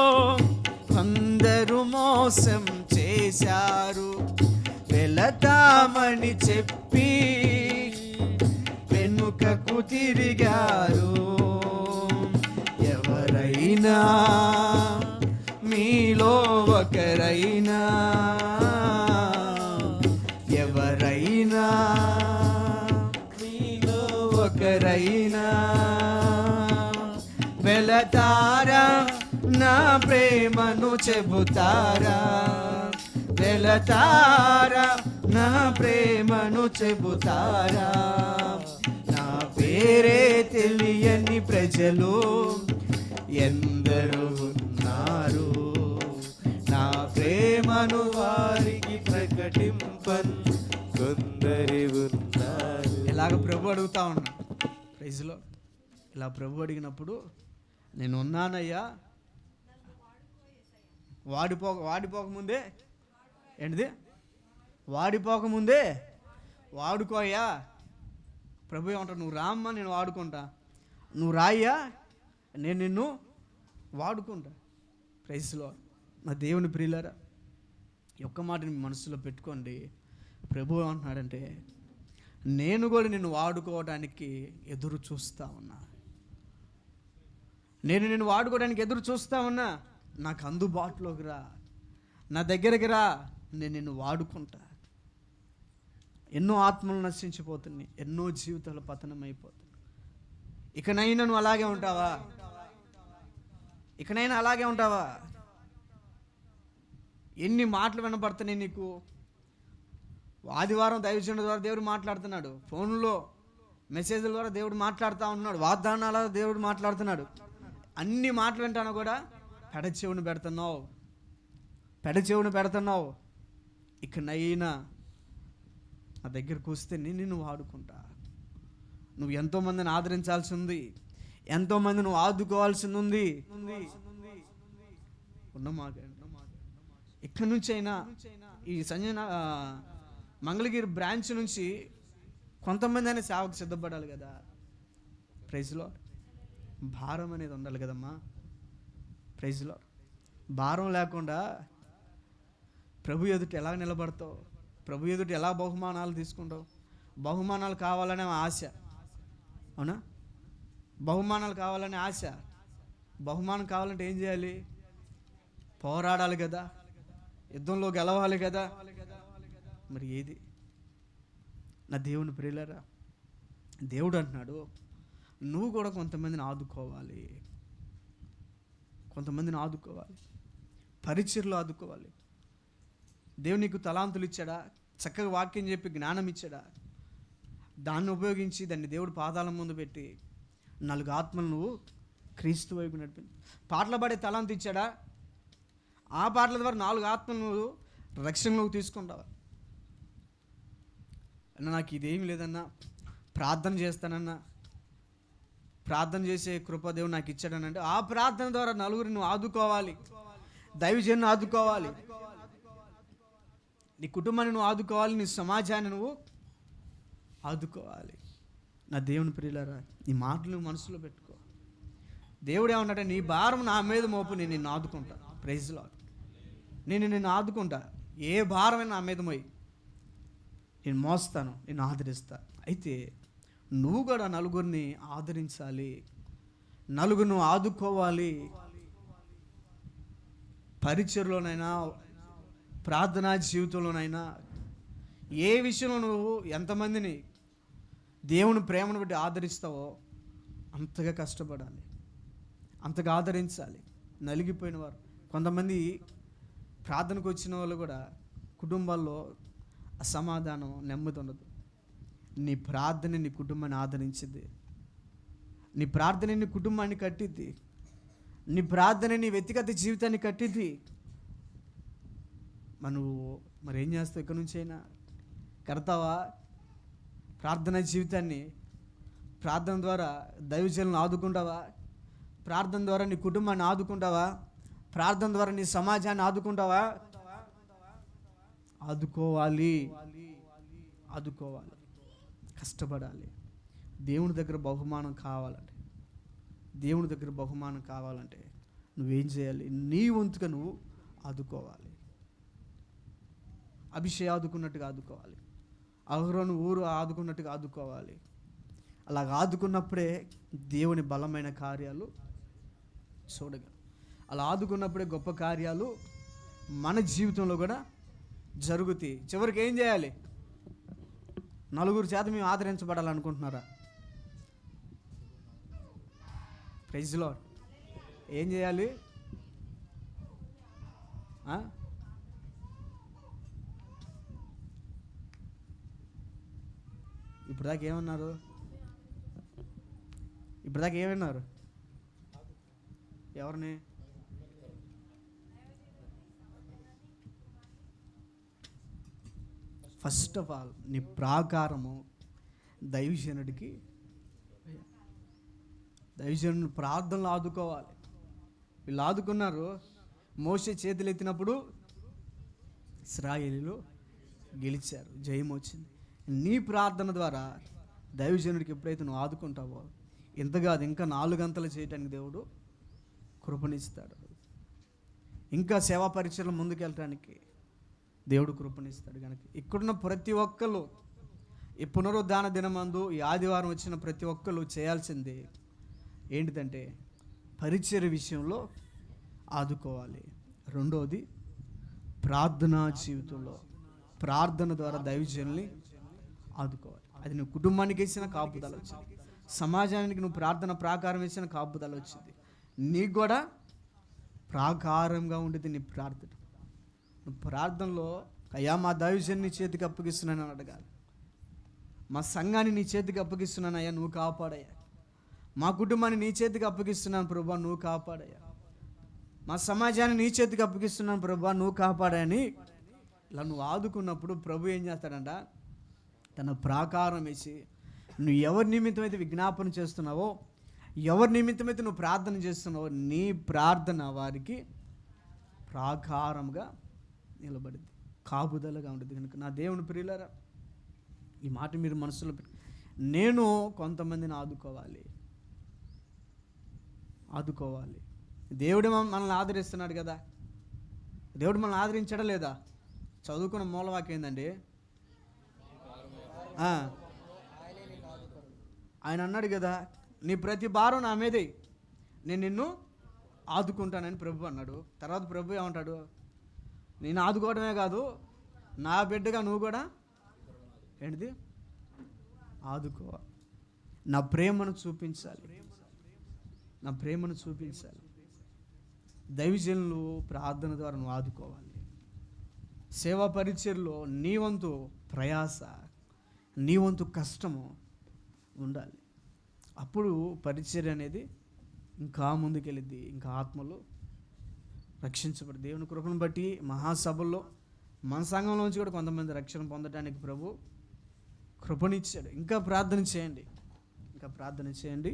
కొందరు మోసం చేశారు, వెళతామని చెప్పి వెనుకకు తిరిగారు. ఎవరైనా మీలో ఒకరైనా, ఎవరైనా మీలో ఒకరైనా వెళతారా, నా ప్రేమను చెబుతారా? వెళతారా, నా ప్రేమను చెబుతారా? నా పేరే తెలియని ప్రజలు ఎందరు ఉన్నారు, నా ప్రేమను వారికి ప్రకటింపన్ కొందరి ఉన్నారు. ఇలాగ ప్రభు అడుగుతా ఉన్నా. ప్రైజ్లో ఇలా ప్రభు అడిగినప్పుడు నేను ఉన్నానయ్యా, వాడిపోకముందే ఏంటిది, వాడిపోకముందే వాడుకోయ్యా. ప్రభు ఏమంటాడు? నువ్వు రామ్మా, నేను వాడుకుంటా. నువ్వు రాయ్యా, నేను నిన్ను వాడుకుంటా. ప్రైజ్లో నా దేవుని ప్రియులారా, ఈ ఒక్క మాటని మీ మనసులో పెట్టుకోండి. ప్రభు ఏమంటున్నాడంటే, నేను కూడా నిన్ను వాడుకోవడానికి ఎదురు చూస్తా ఉన్నా. నేను నిన్ను వాడుకోవడానికి ఎదురు చూస్తా ఉన్నా. నాకు అందుబాటులోకి రా, నా దగ్గరికి రా, నేను నిన్ను వాడుకుంటా. ఎన్నో ఆత్మలు నశించిపోతున్నాయి, ఎన్నో జీవితాలు పతనమైపోతున్నాయి. ఇకనైనా నువ్వు అలాగే ఉంటావా? ఇకనైనా అలాగే ఉంటావా? ఎన్ని మాటలు వినపడుతున్నాయి నీకు? ఆదివారం దైవజనుడి ద్వారా దేవుడు మాట్లాడుతున్నాడు, ఫోన్లో మెసేజ్ల ద్వారా దేవుడు మాట్లాడుతూ ఉన్నాడు, వాగ్దానాల దేవుడు మాట్లాడుతున్నాడు. అన్ని మాటలు వింటాను కూడా పెడచెవుని పెడుతున్నావు. ఇకనైనా నా దగ్గరకు వస్తే నేను నిన్ను వాడుకుంటా. నువ్వు ఎంతోమందిని ఆదరించాల్సి ఉంది, ఎంతోమంది నువ్వు ఆదుకోవాల్సి ఉంది. ఇక్కడి నుంచి అయినా ఈ మంగళగిరి బ్రాంచ్ నుంచి కొంతమంది అయినా సేవకు సిద్ధపడాలి కదా. ప్రైజ్లో భారం అనేది ఉండాలి కదమ్మా. ప్రైజ్లో భారం లేకుండా ప్రభు ఎదుట ఎలా నిలబడతావు? ప్రభు ఎదుట ఎలా బహుమానాలు తీసుకుంటావు? బహుమానాలు కావాలనే ఆశ, అవునా? బహుమానాలు కావాలనే ఆశ. బహుమానం కావాలంటే ఏం చేయాలి? పోరాడాలి కదా, యుద్ధంలో గెలవాలి కదా. మరి ఏది? నా దేవుని ప్రియులారా, దేవుడు అంటున్నాడు, నువ్వు కూడా కొంతమందిని ఆదుకోవాలి, కొంతమందిని ఆదుకోవాలి, పరిచర్లు ఆదుకోవాలి. దేవుడు నీకు తలాంతులు ఇచ్చాడా? చక్కగా వాక్యం చెప్పి జ్ఞానం ఇచ్చాడా? దాన్ని ఉపయోగించి దాన్ని దేవుడు పాదాల ముందు పెట్టి 4 ఆత్మలు నువ్వు క్రీస్తు వైపు నడిపి. పాటలు పాడే తలాంతు ఇచ్చాడా? ఆ పాటల ద్వారా 4 ఆత్మలు నువ్వు రక్షణలోకి తీసుకుంటావా? అన్న నాకు ఇదేం లేదన్నా, ప్రార్థన చేస్తానన్నా, ప్రార్థన చేసే కృపాదేవుడు నాకు ఇచ్చాడనంటే ఆ ప్రార్థన ద్వారా నలుగురిని నువ్వు ఆదుకోవాలి, దైవజన్ని ఆదుకోవాలి, నీ కుటుంబాన్ని నువ్వు ఆదుకోవాలి, నీ సమాజాన్ని నువ్వు ఆదుకోవాలి. నా దేవుని ప్రియులారా, ఈ మాటలు నువ్వు మనసులో పెట్టుకో. దేవుడు ఏమన్నాడంటే, నీ భారం నా మీద మోపు, నేను నిన్ను ఆదుకుంటా. Praise Lord. నేను నిన్ను ఆదుకుంటా. ఏ భారమైనా నా మీద మోయి, నేను మోస్తాను, నేను ఆదరిస్తా. అయితే నువ్వు కూడా నలుగురిని ఆదరించాలి, నలుగురిని ఆదుకోవాలి. పరిచర్లోనైనా, ప్రార్థనా జీవితంలోనైనా, ఏ విషయంలో నువ్వు ఎంతమందిని దేవుని ప్రేమను బట్టి ఆదరిస్తావో అంతగా కష్టపడాలి, అంతగా ఆదరించాలి. నలిగిపోయిన వారు కొంతమంది ప్రార్థనకు వచ్చిన వాళ్ళు కూడా కుటుంబాల్లో అసమాధానం, నెమ్మది ఉండదు. నీ ప్రార్థన నీ కుటుంబాన్ని ఆదరించింది, నీ ప్రార్థన నీ కుటుంబాన్ని కట్టిద్ది, నీ ప్రార్థన నీ వ్యక్తిగత జీవితాన్ని కట్టిద్ది. మరి ఏం చేస్తావు? ఇక్కడి నుంచి అయినా కడతావా ప్రార్థన జీవితాన్ని? ప్రార్థన ద్వారా దైవజనులను ఆదుకుంటావా? ప్రార్థన ద్వారా నీ కుటుంబాన్ని ఆదుకుంటావా? ప్రార్థన ద్వారా నీ సమాజాన్ని ఆదుకుంటావా? ఆదుకోవాలి, ఆదుకోవాలి, కష్టపడాలి. దేవుని దగ్గర బహుమానం కావాలంటే, దేవుని దగ్గర బహుమానం కావాలంటే నువ్వేం చేయాలి? నీ వంతుగా నువ్వు ఆదుకోవాలి. అభిషేక్ ఆదుకున్నట్టుగా ఆదుకోవాలి, అహరోను ఊరు ఆదుకున్నట్టుగా ఆదుకోవాలి. అలాగ ఆదుకున్నప్పుడే దేవుని బలమైన కార్యాలు చూడగలం. అలా ఆదుకున్నప్పుడే గొప్ప కార్యాలు మన జీవితంలో కూడా జరుగుతాయి. చివరికి ఏం చేయాలి? నలుగురు చేత మేము ఆదరించబడాలనుకుంటున్నారా? Praise lord. ఏం చేయాలి? ఇప్పటిదాకా ఏమన్నారు? ఇప్పటిదాకా ఏమన్నారు? ఎవరిని? ఫస్ట్ ఆఫ్ ఆల్ నీ ప్రాకారము దైవజనుడికి, దైవజనుడు ప్రార్థనలు ఆదుకోవాలి. వీళ్ళు ఆదుకున్నారు. మోషే చేతులు ఎత్తినప్పుడు ఇశ్రాయేలీయులు గెలిచారు, జయం వచ్చింది. నీ ప్రార్థన ద్వారా దైవజనుడికి ఎప్పుడైతే నువ్వు ఆదుకుంటావో ఇంతగా అది ఇంకా 4 గంటలు చేయటానికి దేవుడు కృపణిస్తాడు. ఇంకా సేవా పరిచయం ముందుకెళ్ళటానికి దేవుడు కృపణిస్తాడు. కనుక ఇక్కడున్న ప్రతి ఒక్కరు ఈ పునరుద్ధాన దినమందు ఈ ఆదివారం వచ్చిన ప్రతి ఒక్కరు చేయాల్సింది ఏంటిదంటే పరిచర్య విషయంలో ఆదుకోవాలి. రెండోది ప్రార్థనా జీవితంలో ప్రార్థన ద్వారా దైవజనుల్ని ఆదుకోవాలి. అది నువ్వు కుటుంబానికి వేసిన కాపుదల వచ్చింది, సమాజానికి నువ్వు ప్రార్థన ప్రాకారం వేసిన కాపుదల వచ్చింది. నీకు కూడా ప్రాకారంగా ఉండేది నీ ప్రార్థన. నువ్వు ప్రార్థనలో అయ్యా మా దైవజన్ని నీ చేతికి అప్పగిస్తున్నానని అడగాలి. మా సంఘాన్ని నీ చేతికి అప్పగిస్తున్నాను అయ్యా, నువ్వు కాపాడయ్యా. మా కుటుంబాన్ని నీ చేతికి అప్పగిస్తున్నాను ప్రభువా, నువ్వు కాపాడయ్యా. మా సమాజాన్ని నీ చేతికి అప్పగిస్తున్నాను ప్రభువా, నువ్వు కాపాడని ఇలా నువ్వు ఆదుకున్నప్పుడు ప్రభు ఏం చేస్తాడంట? తన ప్రాకారం వేసి నువ్వు ఎవరి నిమిత్తమైతే విజ్ఞాపన చేస్తున్నావో, ఎవరి నిమిత్తమైతే నువ్వు ప్రార్థన చేస్తున్నావో నీ ప్రార్థన వారికి ప్రాకారంగా నిలబడింది, కాపుదలగా ఉంటుంది. కనుక నా దేవుని ప్రియులారా, ఈ మాట మీరు మనసులో పెట్టి, నేను కొంతమందిని ఆదుకోవాలి. దేవుడు మనల్ని ఆదరిస్తున్నాడు కదా. దేవుడు మనల్ని ఆదరించడం లేదా? చదువుకున్న మూలవాక్యం ఏందండి? ఆయన అన్నాడు కదా, నీ ప్రతి భారం నా మీదే, నేను నిన్ను ఆదుకుంటానని ప్రభు అన్నాడు. తర్వాత ప్రభు ఏమంటాడు? నేను ఆదుకోవడమే కాదు, నా బిడ్డగా నువ్వు కూడా ఏంటిది ఆదుకో, నా ప్రేమను చూపించాలి, నా ప్రేమను చూపించాలి. దైవజనులు ప్రార్థన ద్వారా నువ్వు ఆదుకోవాలి. సేవా పరిచర్లో నీ వంతు ప్రయాస, నీ వంతు కష్టము ఉండాలి. అప్పుడు పరిచర్య అనేది ఇంకా ముందుకెళ్ళిద్ది, ఇంకా ఆత్మలు రక్షించబడి దేవుని కృపను బట్టి మహాసభల్లో మన సంఘంలోంచి కూడా కొంతమంది రక్షణ పొందడానికి ప్రభు కృపనిచ్చాడు. ఇంకా ప్రార్థన చేయండి, ఇంకా ప్రార్థన చేయండి.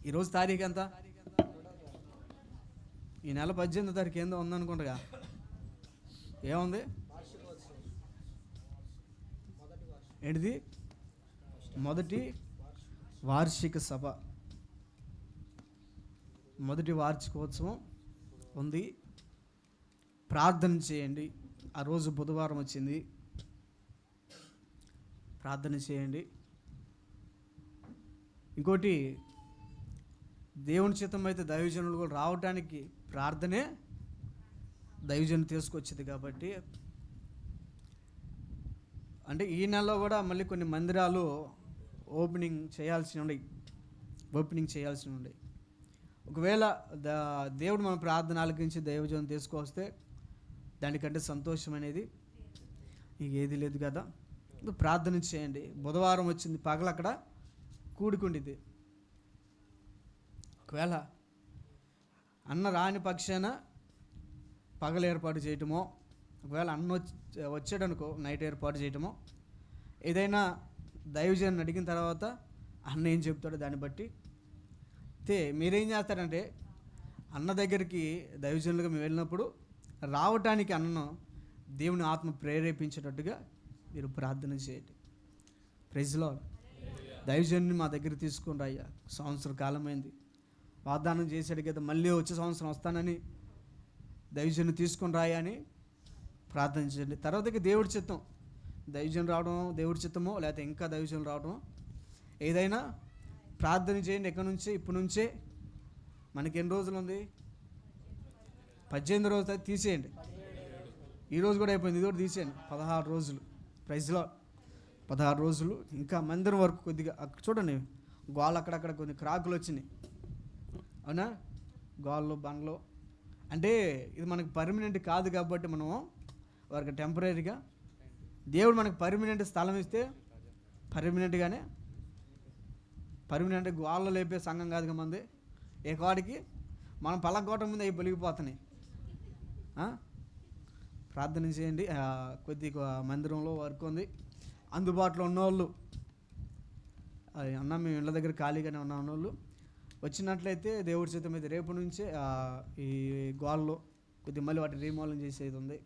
ఈరోజు తారీఖు ఎంత? ఈ నెల 18వ తారీఖు ఏందో ఉందనుకుంటా. ఏముంది? ఏంటిది? మొదటి వార్షిక సభ, మొదటి వార్షికోత్సవం ఉంది. ప్రార్థన చేయండి. ఆ రోజు బుధవారం వచ్చింది, ప్రార్థన చేయండి. ఇంకోటి, దేవుని చిత్తం అయితే దైవజనులు కూడా రావటానికి ప్రార్థనే దైవజనులు తీసుకొచ్చింది. కాబట్టి అంటే ఈ నెలలో కూడా మళ్ళీ కొన్ని మందిరాలు ఓపెనింగ్ చేయాల్సి ఉండే. ఒకవేళ దేవుడు మన ప్రార్థన ఆలకించి దైవజనం తీసుకొస్తే దానికంటే సంతోషం అనేది ఇక ఏది లేదు కదా. ప్రార్థన చేయండి. బుధవారం వచ్చింది, పగలు అక్కడ కూడుకుండిద్ది. ఒకవేళ అన్న రాని పక్షాన పగలు ఏర్పాటు చేయటమో, ఒకవేళ అన్న వచ్చాడనుకో నైట్ ఏర్పాటు చేయటమో, ఏదైనా దైవజనాన్ని అడిగిన తర్వాత అన్న ఏం చెప్తాడో దాన్ని బట్టి మీరేం చేస్తారంటే, అన్న దగ్గరికి దైవజనులుగా మేము వెళ్ళినప్పుడు రావటానికి అన్నను దేవుని ఆత్మ ప్రేరేపించేటట్టుగా మీరు ప్రార్థన చేయండి. Praise Lord. దైవజనుని మా దగ్గర తీసుకుని రాయ్యా, సంవత్సర కాలమైంది, వాగ్దానం చేశాడు కదా, మళ్ళీ వచ్చే సంవత్సరం వస్తానని దైవజనుని తీసుకొని రాయా అని ప్రార్థన చేయండి. తర్వాతకి దేవుడి చిత్తం, దైవజనులు రావడం దేవుడి చిత్తమో, లేకపోతే ఇంకా దైవజనులు రావడమో ఏదైనా ప్రార్థన చేయండి. ఎక్కడి నుంచి? ఇప్పటి నుంచే. మనకి ఎన్ని రోజులు ఉంది? 18 రోజులు తీసేయండి. ఈరోజు కూడా అయిపోయింది, ఇది కూడా తీసేయండి. 16 రోజులు. ప్రైజ్లో 16 రోజులు. ఇంకా మందిరం వరకు కొద్దిగా చూడండి, గోళ్ళు అక్కడక్కడ కొన్ని క్రాకులు వచ్చినాయి, అవునా? గోళ్ళు బండ్లు అంటే ఇది మనకు పర్మనెంట్ కాదు కాబట్టి మనం వారికి టెంపరీగా, దేవుడు మనకు పర్మనెంట్ స్థలం ఇస్తే పర్మనెంట్గానే, పర్మనెంట్ గోళ్ళు లేపే సంఘం కాదుగా మంది. ఏ కాడికి మనం పలగొట్టం ముందు అవి పొలిగిపోతున్నాయి. ప్రార్థన చేయండి. కొద్దిగా మందిరంలో వర్క్ ఉంది, అందుబాటులో ఉన్నవాళ్ళు, అన్న మేము ఇళ్ళ దగ్గర ఖాళీగానే ఉన్నవాళ్ళు వచ్చినట్లయితే దేవుడి చేత మీద రేపు నుంచే ఈ గోల్లో కొద్దిగా మళ్ళీ వాటి రీమోడలింగ్ చేసేది ఉంది.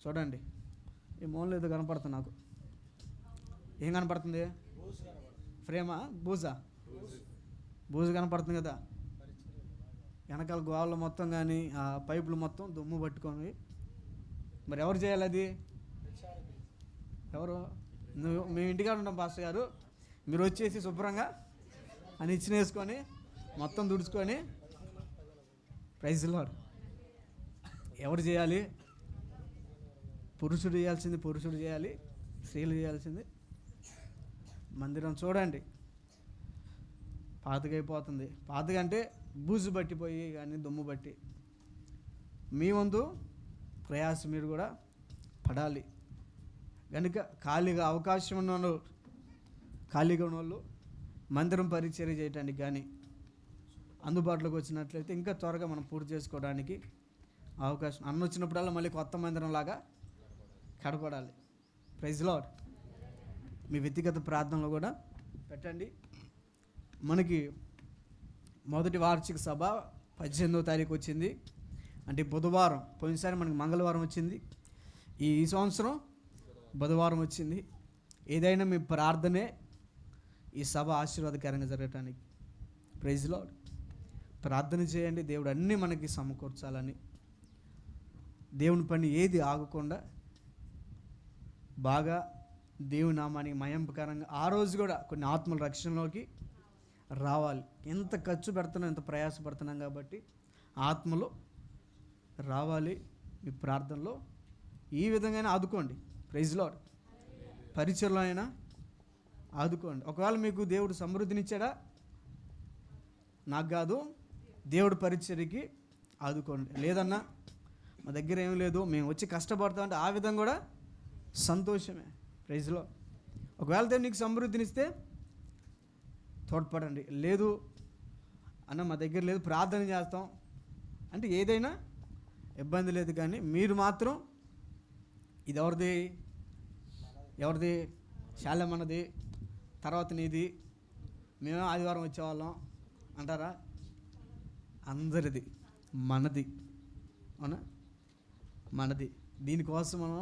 చూడండి, ఈ మూలలో ఏదో కనపడుతుంది నాకు. ఏం కనపడుతుంది? ఫ్రేమా? బూజు కనపడుతుంది కదా. వెనకాల గోళ్ళు మొత్తం కానీ ఆ పైపులు మొత్తం దుమ్ము పట్టుకొని, మరి ఎవరు చేయాలి అది? ఎవరు? మేము ఇంటికాడ ఉంటాం పాస్టర్ గారు, మీరు వచ్చేసి శుభ్రంగా అని ఇచ్చిన వేసుకొని మొత్తం దుడుచుకొని. Praise Lord. ఎవరు చేయాలి? పురుషుడు చేయాల్సింది పురుషుడు చేయాలి, స్త్రీలు చేయాల్సింది. మందిరం చూడండి పాతగైపోతుంది. పాతగా అంటే బూజు పట్టిపోయి కానీ దుమ్ము బట్టి. మీ వంతు ప్రయాసం మీరు కూడా పడాలి. కనుక ఖాళీగా అవకాశం ఉన్న ఖాళీగా ఉన్నవాళ్ళు మందిరం పరిచర్య చేయడానికి కానీ అందుబాటులోకి వచ్చినట్లయితే ఇంకా త్వరగా మనం పూర్తి చేసుకోవడానికి అవకాశం. అన్న వచ్చినప్పుడల్లా మళ్ళీ కొత్త మందిరం లాగా కడపడాలి. Praise lord. మీ వ్యక్తిగత ప్రార్థనలు కూడా పెట్టండి. మనకి మొదటి వార్షిక సభ 18వ తారీఖు వచ్చింది, అంటే బుధవారం. పోయినసారి మనకి మంగళవారం వచ్చింది, ఈ సంవత్సరం బుధవారం వచ్చింది. ఏదైనా మీ ప్రార్థనే ఈ సభ ఆశీర్వాదకరంగా జరగటానికి. Praise Lord. ప్రార్థన చేయండి, దేవుడు అన్నీ మనకి సమకూర్చాలని. దేవుని పని ఏది ఆగకుండా బాగా దేవుని నామానికి మయంపకరంగా ఆ రోజు కూడా కొన్ని ఆత్మల రక్షణలోకి రావాలి. ఎంత ఖర్చు పెడుతున్నాం, ఎంత ప్రయాసపడుతున్నాం కాబట్టి ఆత్మలు రావాలి. మీ ప్రార్థనలో ఈ విధంగానే ఆదుకోండి. Praise lord. పరిచయలో అయినా ఆదుకోండి. ఒకవేళ మీకు దేవుడు సమృద్ధినిచ్చాడా? నాకు కాదు, దేవుడు పరిచర్యకి ఆదుకోండి. లేదన్నా మా దగ్గర ఏం లేదు, మేము వచ్చి కష్టపడతామంటే ఆ విధంగా కూడా సంతోషమే. ప్రైజ్లో ఒకవేళ దేవుడు నీకు సమృద్ధినిస్తే తోడ్పడండి. లేదు అన్న మా దగ్గర లేదు, ప్రార్థన చేస్తాం అంటే ఏదైనా ఇబ్బంది లేదు. కానీ మీరు మాత్రం ఇది ఎవరిది శాలమన్నది, తర్వాత నీది, మేమే ఆదివారం వచ్చేవాళ్ళం అంటారా? అందరిది, మనది. అవునా? మనది. దీనికోసం మనం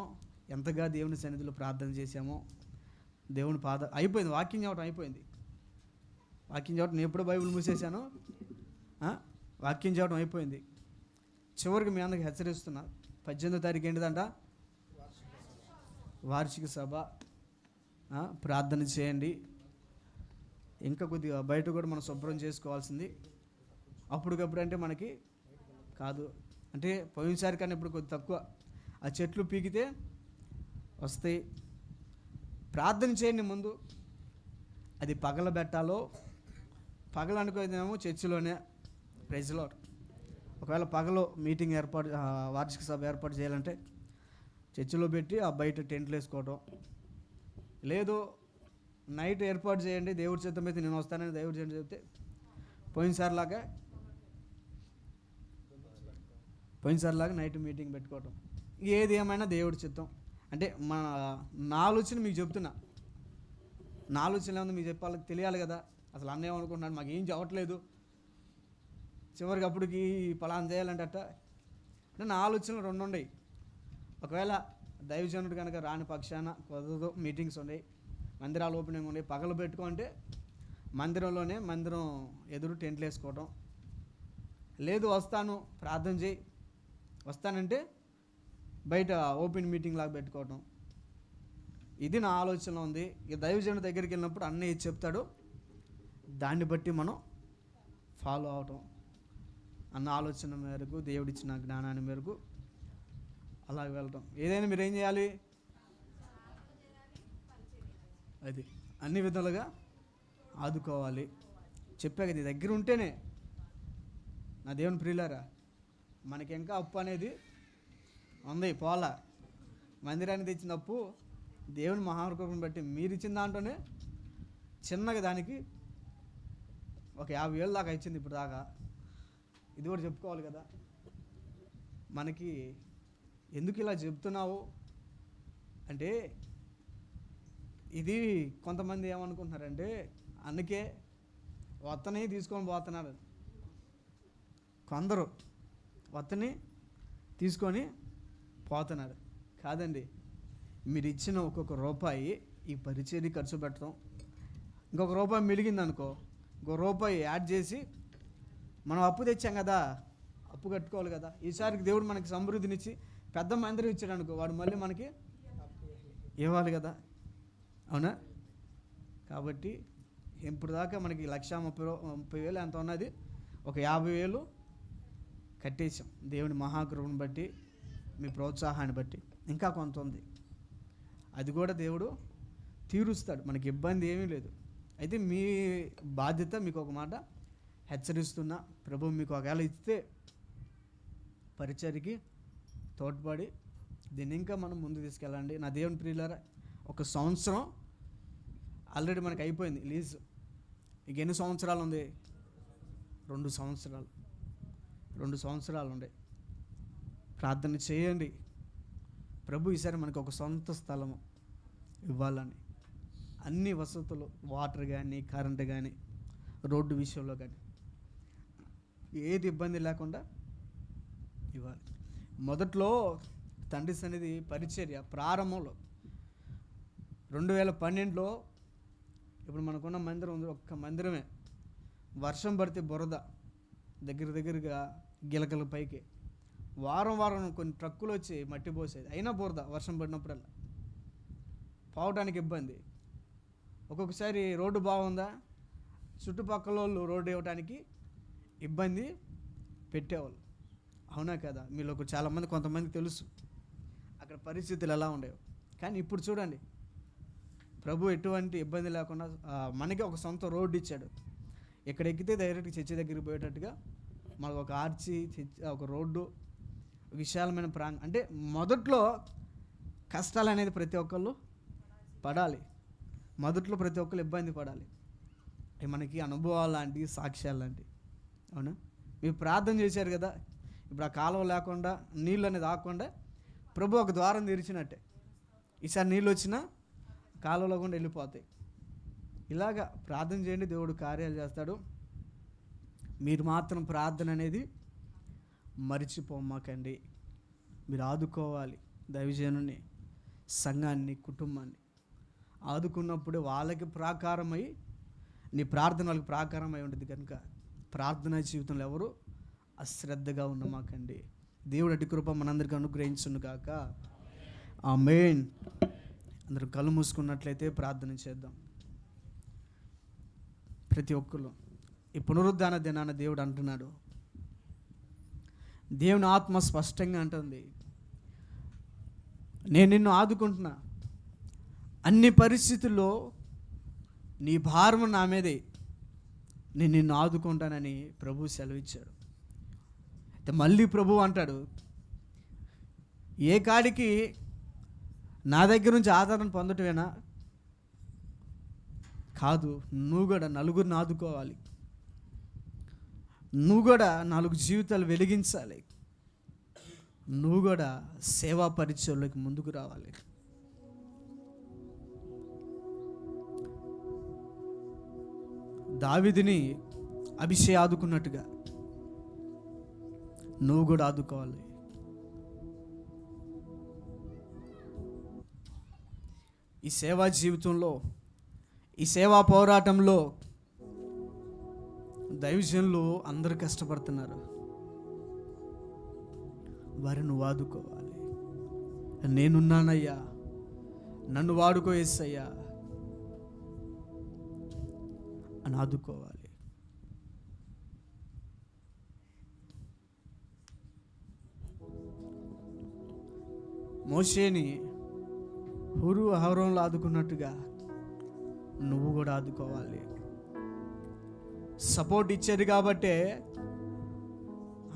ఎంతగా దేవుని సన్నిధిలో ప్రార్థన చేశామో, దేవుని అయిపోయింది. వాక్యం చెప్పడం అయిపోయింది. వాక్యం చెప్పడం నేను ఎప్పుడో బైబిల్ మూసేశాను. వాక్యం చెప్పడం అయిపోయింది. చివరికి మీ అందరికి హెచ్చరిస్తున్నా, 18వ తారీఖు ఏంటిదంట? వార్షిక సభ. ప్రార్థన చేయండి. ఇంకా కొద్దిగా బయట కూడా మనం శుభ్రం చేసుకోవాల్సింది. అప్పటికప్పుడు అంటే మనకి కాదు, అంటే పోయినసారి కానీ ఇప్పుడు కొద్ది తక్కువ. ఆ చెట్లు పీకితే వస్తాయి. ప్రార్థన చేయండి ముందు. అది పగలబెట్టాలో, పగలనుకునేదేమో చర్చిలోనే. ప్రైజ్లో ఒకవేళ పగలు మీటింగ్ వార్షిక సభ ఏర్పాటు చేయాలంటే చర్చిలో పెట్టి ఆ బయట టెంట్లు వేసుకోవటం. లేదు నైట్ ఏర్పాటు చేయండి, దేవుడి చిత్తం అయితే నేను వస్తానని దేవుడి చిత్తం చెప్తే పోయినసారిలాగా నైట్ మీటింగ్ పెట్టుకోవటం. ఏది ఏమైనా దేవుడి చిత్తం. అంటే నా ఆలోచన మీకు చెప్తున్నా. నా ఆలోచన ఏముంది మీకు చెప్పాలి, తెలియాలి కదా. అసలు అన్న ఏమనుకుంటున్నాడు, మాకు ఏం చెప్పట్లేదు, చివరికి అప్పటికి పలానా చేయాలంటే అట్ట. నా ఆలోచనలు 2 ఉన్నాయి. ఒకవేళ దైవజనుడు కనుక రాని పక్షాన కుదరదు, మీటింగ్స్ ఉన్నాయి, మందిరాలు ఓపెనింగ్ ఉన్నాయి, పగలు పెట్టుకుంటే మందిరంలోనే మందిరం ఎదురు టెంట్లు వేసుకోవటం. లేదు వస్తాను ప్రార్థన చేయి, వస్తానంటే బయట ఓపెన్ మీటింగ్ లాగా పెట్టుకోవటం. ఇది నా ఆలోచనలో ఉంది. ఇక దైవజనుడి దగ్గరికి వెళ్ళినప్పుడు అన్నయ్య చెప్తాడు, దాన్ని బట్టి మనం ఫాలో అవటం. అన్న ఆలోచన మేరకు, దేవుడిచ్చిన జ్ఞానాన్ని మేరకు అలాగే వెళ్ళటం. ఏదైనా మీరు ఏం చేయాలి? అది అన్ని విధాలుగా ఆదుకోవాలి. చెప్పాక నీ దగ్గర ఉంటేనే. నా దేవుని ప్రియులారా, మనకి ఇంకా అప్పు అనేది ఉంది. పోలా మందిరాన్ని తెచ్చిన అప్పు దేవుని మహాకృపను బట్టి మీరు ఇచ్చిన దాంట్లోనే చిన్నగా దానికి ఒక 50,000 దాకా ఇచ్చింది ఇప్పుడు దాకా. ఇది కూడా చెప్పుకోవాలి కదా. మనకి ఎందుకు ఇలా చెప్తున్నావు అంటే, ఇది కొంతమంది ఏమనుకుంటున్నారంటే అందుకే వత్తని తీసుకొని పోతున్నారు. కొందరు వత్తని తీసుకొని పోతున్నారు. కాదండి, మీరు ఇచ్చిన ఒక్కొక్క రూపాయి ఈ పరిచర్య ఖర్చు పెట్టడం, ఇంకొక రూపాయి మిలిగిందనుకో, ఇంకో రూపాయి యాడ్ చేసి మనం అప్పు తెచ్చాం కదా, అప్పు కట్టుకోవాలి కదా. ఈసారికి దేవుడు మనకి సమృద్ధినిచ్చి పెద్ద మందిరం ఇచ్చాడు అనుకో, వాడు మళ్ళీ మనకి ఇవ్వాలి కదా. అవునా? కాబట్టి ఇప్పుడు దాకా మనకి 1,30,000 ఎంత ఉన్నది, ఒక 50,000 కట్టేసాం. దేవుని మహాకృపను బట్టి, మీ ప్రోత్సాహాన్ని బట్టి ఇంకా కొంత ఉంది. అది కూడా దేవుడు తీరుస్తాడు, మనకి ఇబ్బంది ఏమీ లేదు. అయితే మీ బాధ్యత, మీకు ఒక మాట హెచ్చరిస్తున్నా, ప్రభు మీకు ఒకవేళ ఇస్తే పరిచర్యకి తోడ్పడి దీన్ని ఇంకా మనం ముందు తీసుకెళ్ళండి. నా దేవుని ప్రియులారా, 1 సంవత్సరం ఆల్రెడీ మనకి అయిపోయింది లీజ్. ఇక ఎన్ని సంవత్సరాలు ఉంది? 2 సంవత్సరాలు. 2 సంవత్సరాలు ఉండే. ప్రార్థన చేయండి, ప్రభు ఈసారి మనకు ఒక సొంత స్థలము ఇవ్వాలని. అన్ని వసతులు, వాటర్ కానీ, కరెంటు కానీ, రోడ్డు విషయంలో కానీ ఏది ఇబ్బంది లేకుండా ఇవ్వాలి. మొదట్లో తండ్రి సన్నిధి పరిచర్య ప్రారంభంలో 2012లో ఇప్పుడు మనకున్న మందిరం ఉంది, ఒక్క మందిరమే. వర్షం పడితే బురద దగ్గరగా గిలకల పైకి, వారం కొన్ని ట్రక్కులు వచ్చి మట్టి పోసేది, అయినా బురద వర్షం పడినప్పుడల్లా పోవడానికి ఇబ్బంది. ఒక్కొక్కసారి రోడ్డు బాగుందా, చుట్టుపక్కల వాళ్ళు రోడ్డు ఇవ్వడానికి ఇబ్బంది పెట్టేవాళ్ళు. అవునా కదా? మీలో చాలామంది, కొంతమంది తెలుసు అక్కడ పరిస్థితులు ఎలా ఉండేవి. కానీ ఇప్పుడు చూడండి, ప్రభు ఎటువంటి ఇబ్బంది లేకుండా మనకి ఒక సొంత రోడ్డు ఇచ్చాడు. ఇక్కడ ఎక్కితే డైరెక్ట్గా చర్చి దగ్గరికి పోయేటట్టుగా మనకు ఒక ఆర్చి, ఒక రోడ్డు, విశాలమైన అంటే మొదట్లో కష్టాలు అనేది ప్రతి ఒక్కళ్ళు పడాలి. మొదట్లో ప్రతి ఒక్కళ్ళు ఇబ్బంది పడాలి. మనకి అనుభవాలు లాంటి, సాక్ష్యాలు లాంటి. అవునా? మీరు ప్రార్థన చేశారు కదా, ఇప్పుడు ఆ కాలువ లేకుండా, నీళ్ళు అనేది ఆకుండా ప్రభు ఒక ద్వారం తెరిచినట్టే. ఈసారి నీళ్ళు వచ్చినా కాలువలో కూడా వెళ్ళిపోతాయి. ఇలాగా ప్రార్థన చేయండి, దేవుడు కార్యాలు చేస్తాడు. మీరు మాత్రం ప్రార్థన అనేది మరిచిపోమాకండి. మీరు ఆదుకోవాలి దైవజనుని, సంఘాన్ని, కుటుంబాన్ని. ఆదుకున్నప్పుడు వాళ్ళకి ప్రాకారమై, నీ ప్రార్థన వాళ్ళకి ప్రాకారమై ఉంటుంది కనుక ప్రార్థనా జీవితంలో ఎవరు అశ్రద్ధగా ఉండమాకండి. దేవుడు అటు కృప మనందరికీ అనుగ్రహించును గాక. ఆమేన్. అందరూ కళ్ళు మూసుకున్నట్లయితే ప్రార్థన చేద్దాం. ప్రతి ఒక్కరు ఈ పునరుద్ధాన దినాన దేవుడు అంటున్నాడు, దేవుని ఆత్మ స్పష్టంగా అంటుంది, నేను నిన్ను ఆదుకుంటున్నా, అన్ని పరిస్థితుల్లో నీ భారము నా మీదే, నేను నిన్ను ఆదుకుంటానని ప్రభు సెలవిచ్చాడు. అయితే మళ్ళీ ప్రభు అంటాడు, ఏ కాడికి నా దగ్గర నుంచి ఆదరణ పొందటమేనా? కాదు, నువ్వు కూడా నలుగురిని ఆదుకోవాలి, నువ్వు కూడా 4 జీవితాలు వెలిగించాలి, నువ్వు కూడా సేవా పరిచయంలోకి ముందుకు రావాలి. దావీదుని అభిషే ఆదుకున్నట్టుగా నువ్వు కూడా ఆదుకోవాలి. ఈ సేవా జీవితంలో, ఈ సేవా పోరాటంలో దైవజనులు అందరూ కష్టపడుతున్నారు. వారిని నువ్వు ఆదుకోవాలి. నేనున్నానయ్యా, నన్ను వాడుకో యేసయ్యా అని ఆదుకోవాలి. మోషేని హూరు అహరోన్లు ఆదుకున్నట్టుగా నువ్వు కూడా ఆదుకోవాలి. సపోర్ట్ ఇచ్చేది కాబట్టే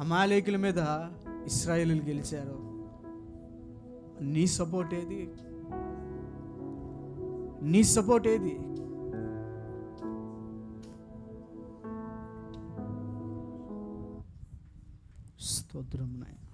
అమాలేకుల మీద ఇశ్రాయేలీయులు గెలిచారు. నీ సపోర్ట్ ఏది? నీ సపోర్ట్ ఏది? స్తోత్రం నాయనా.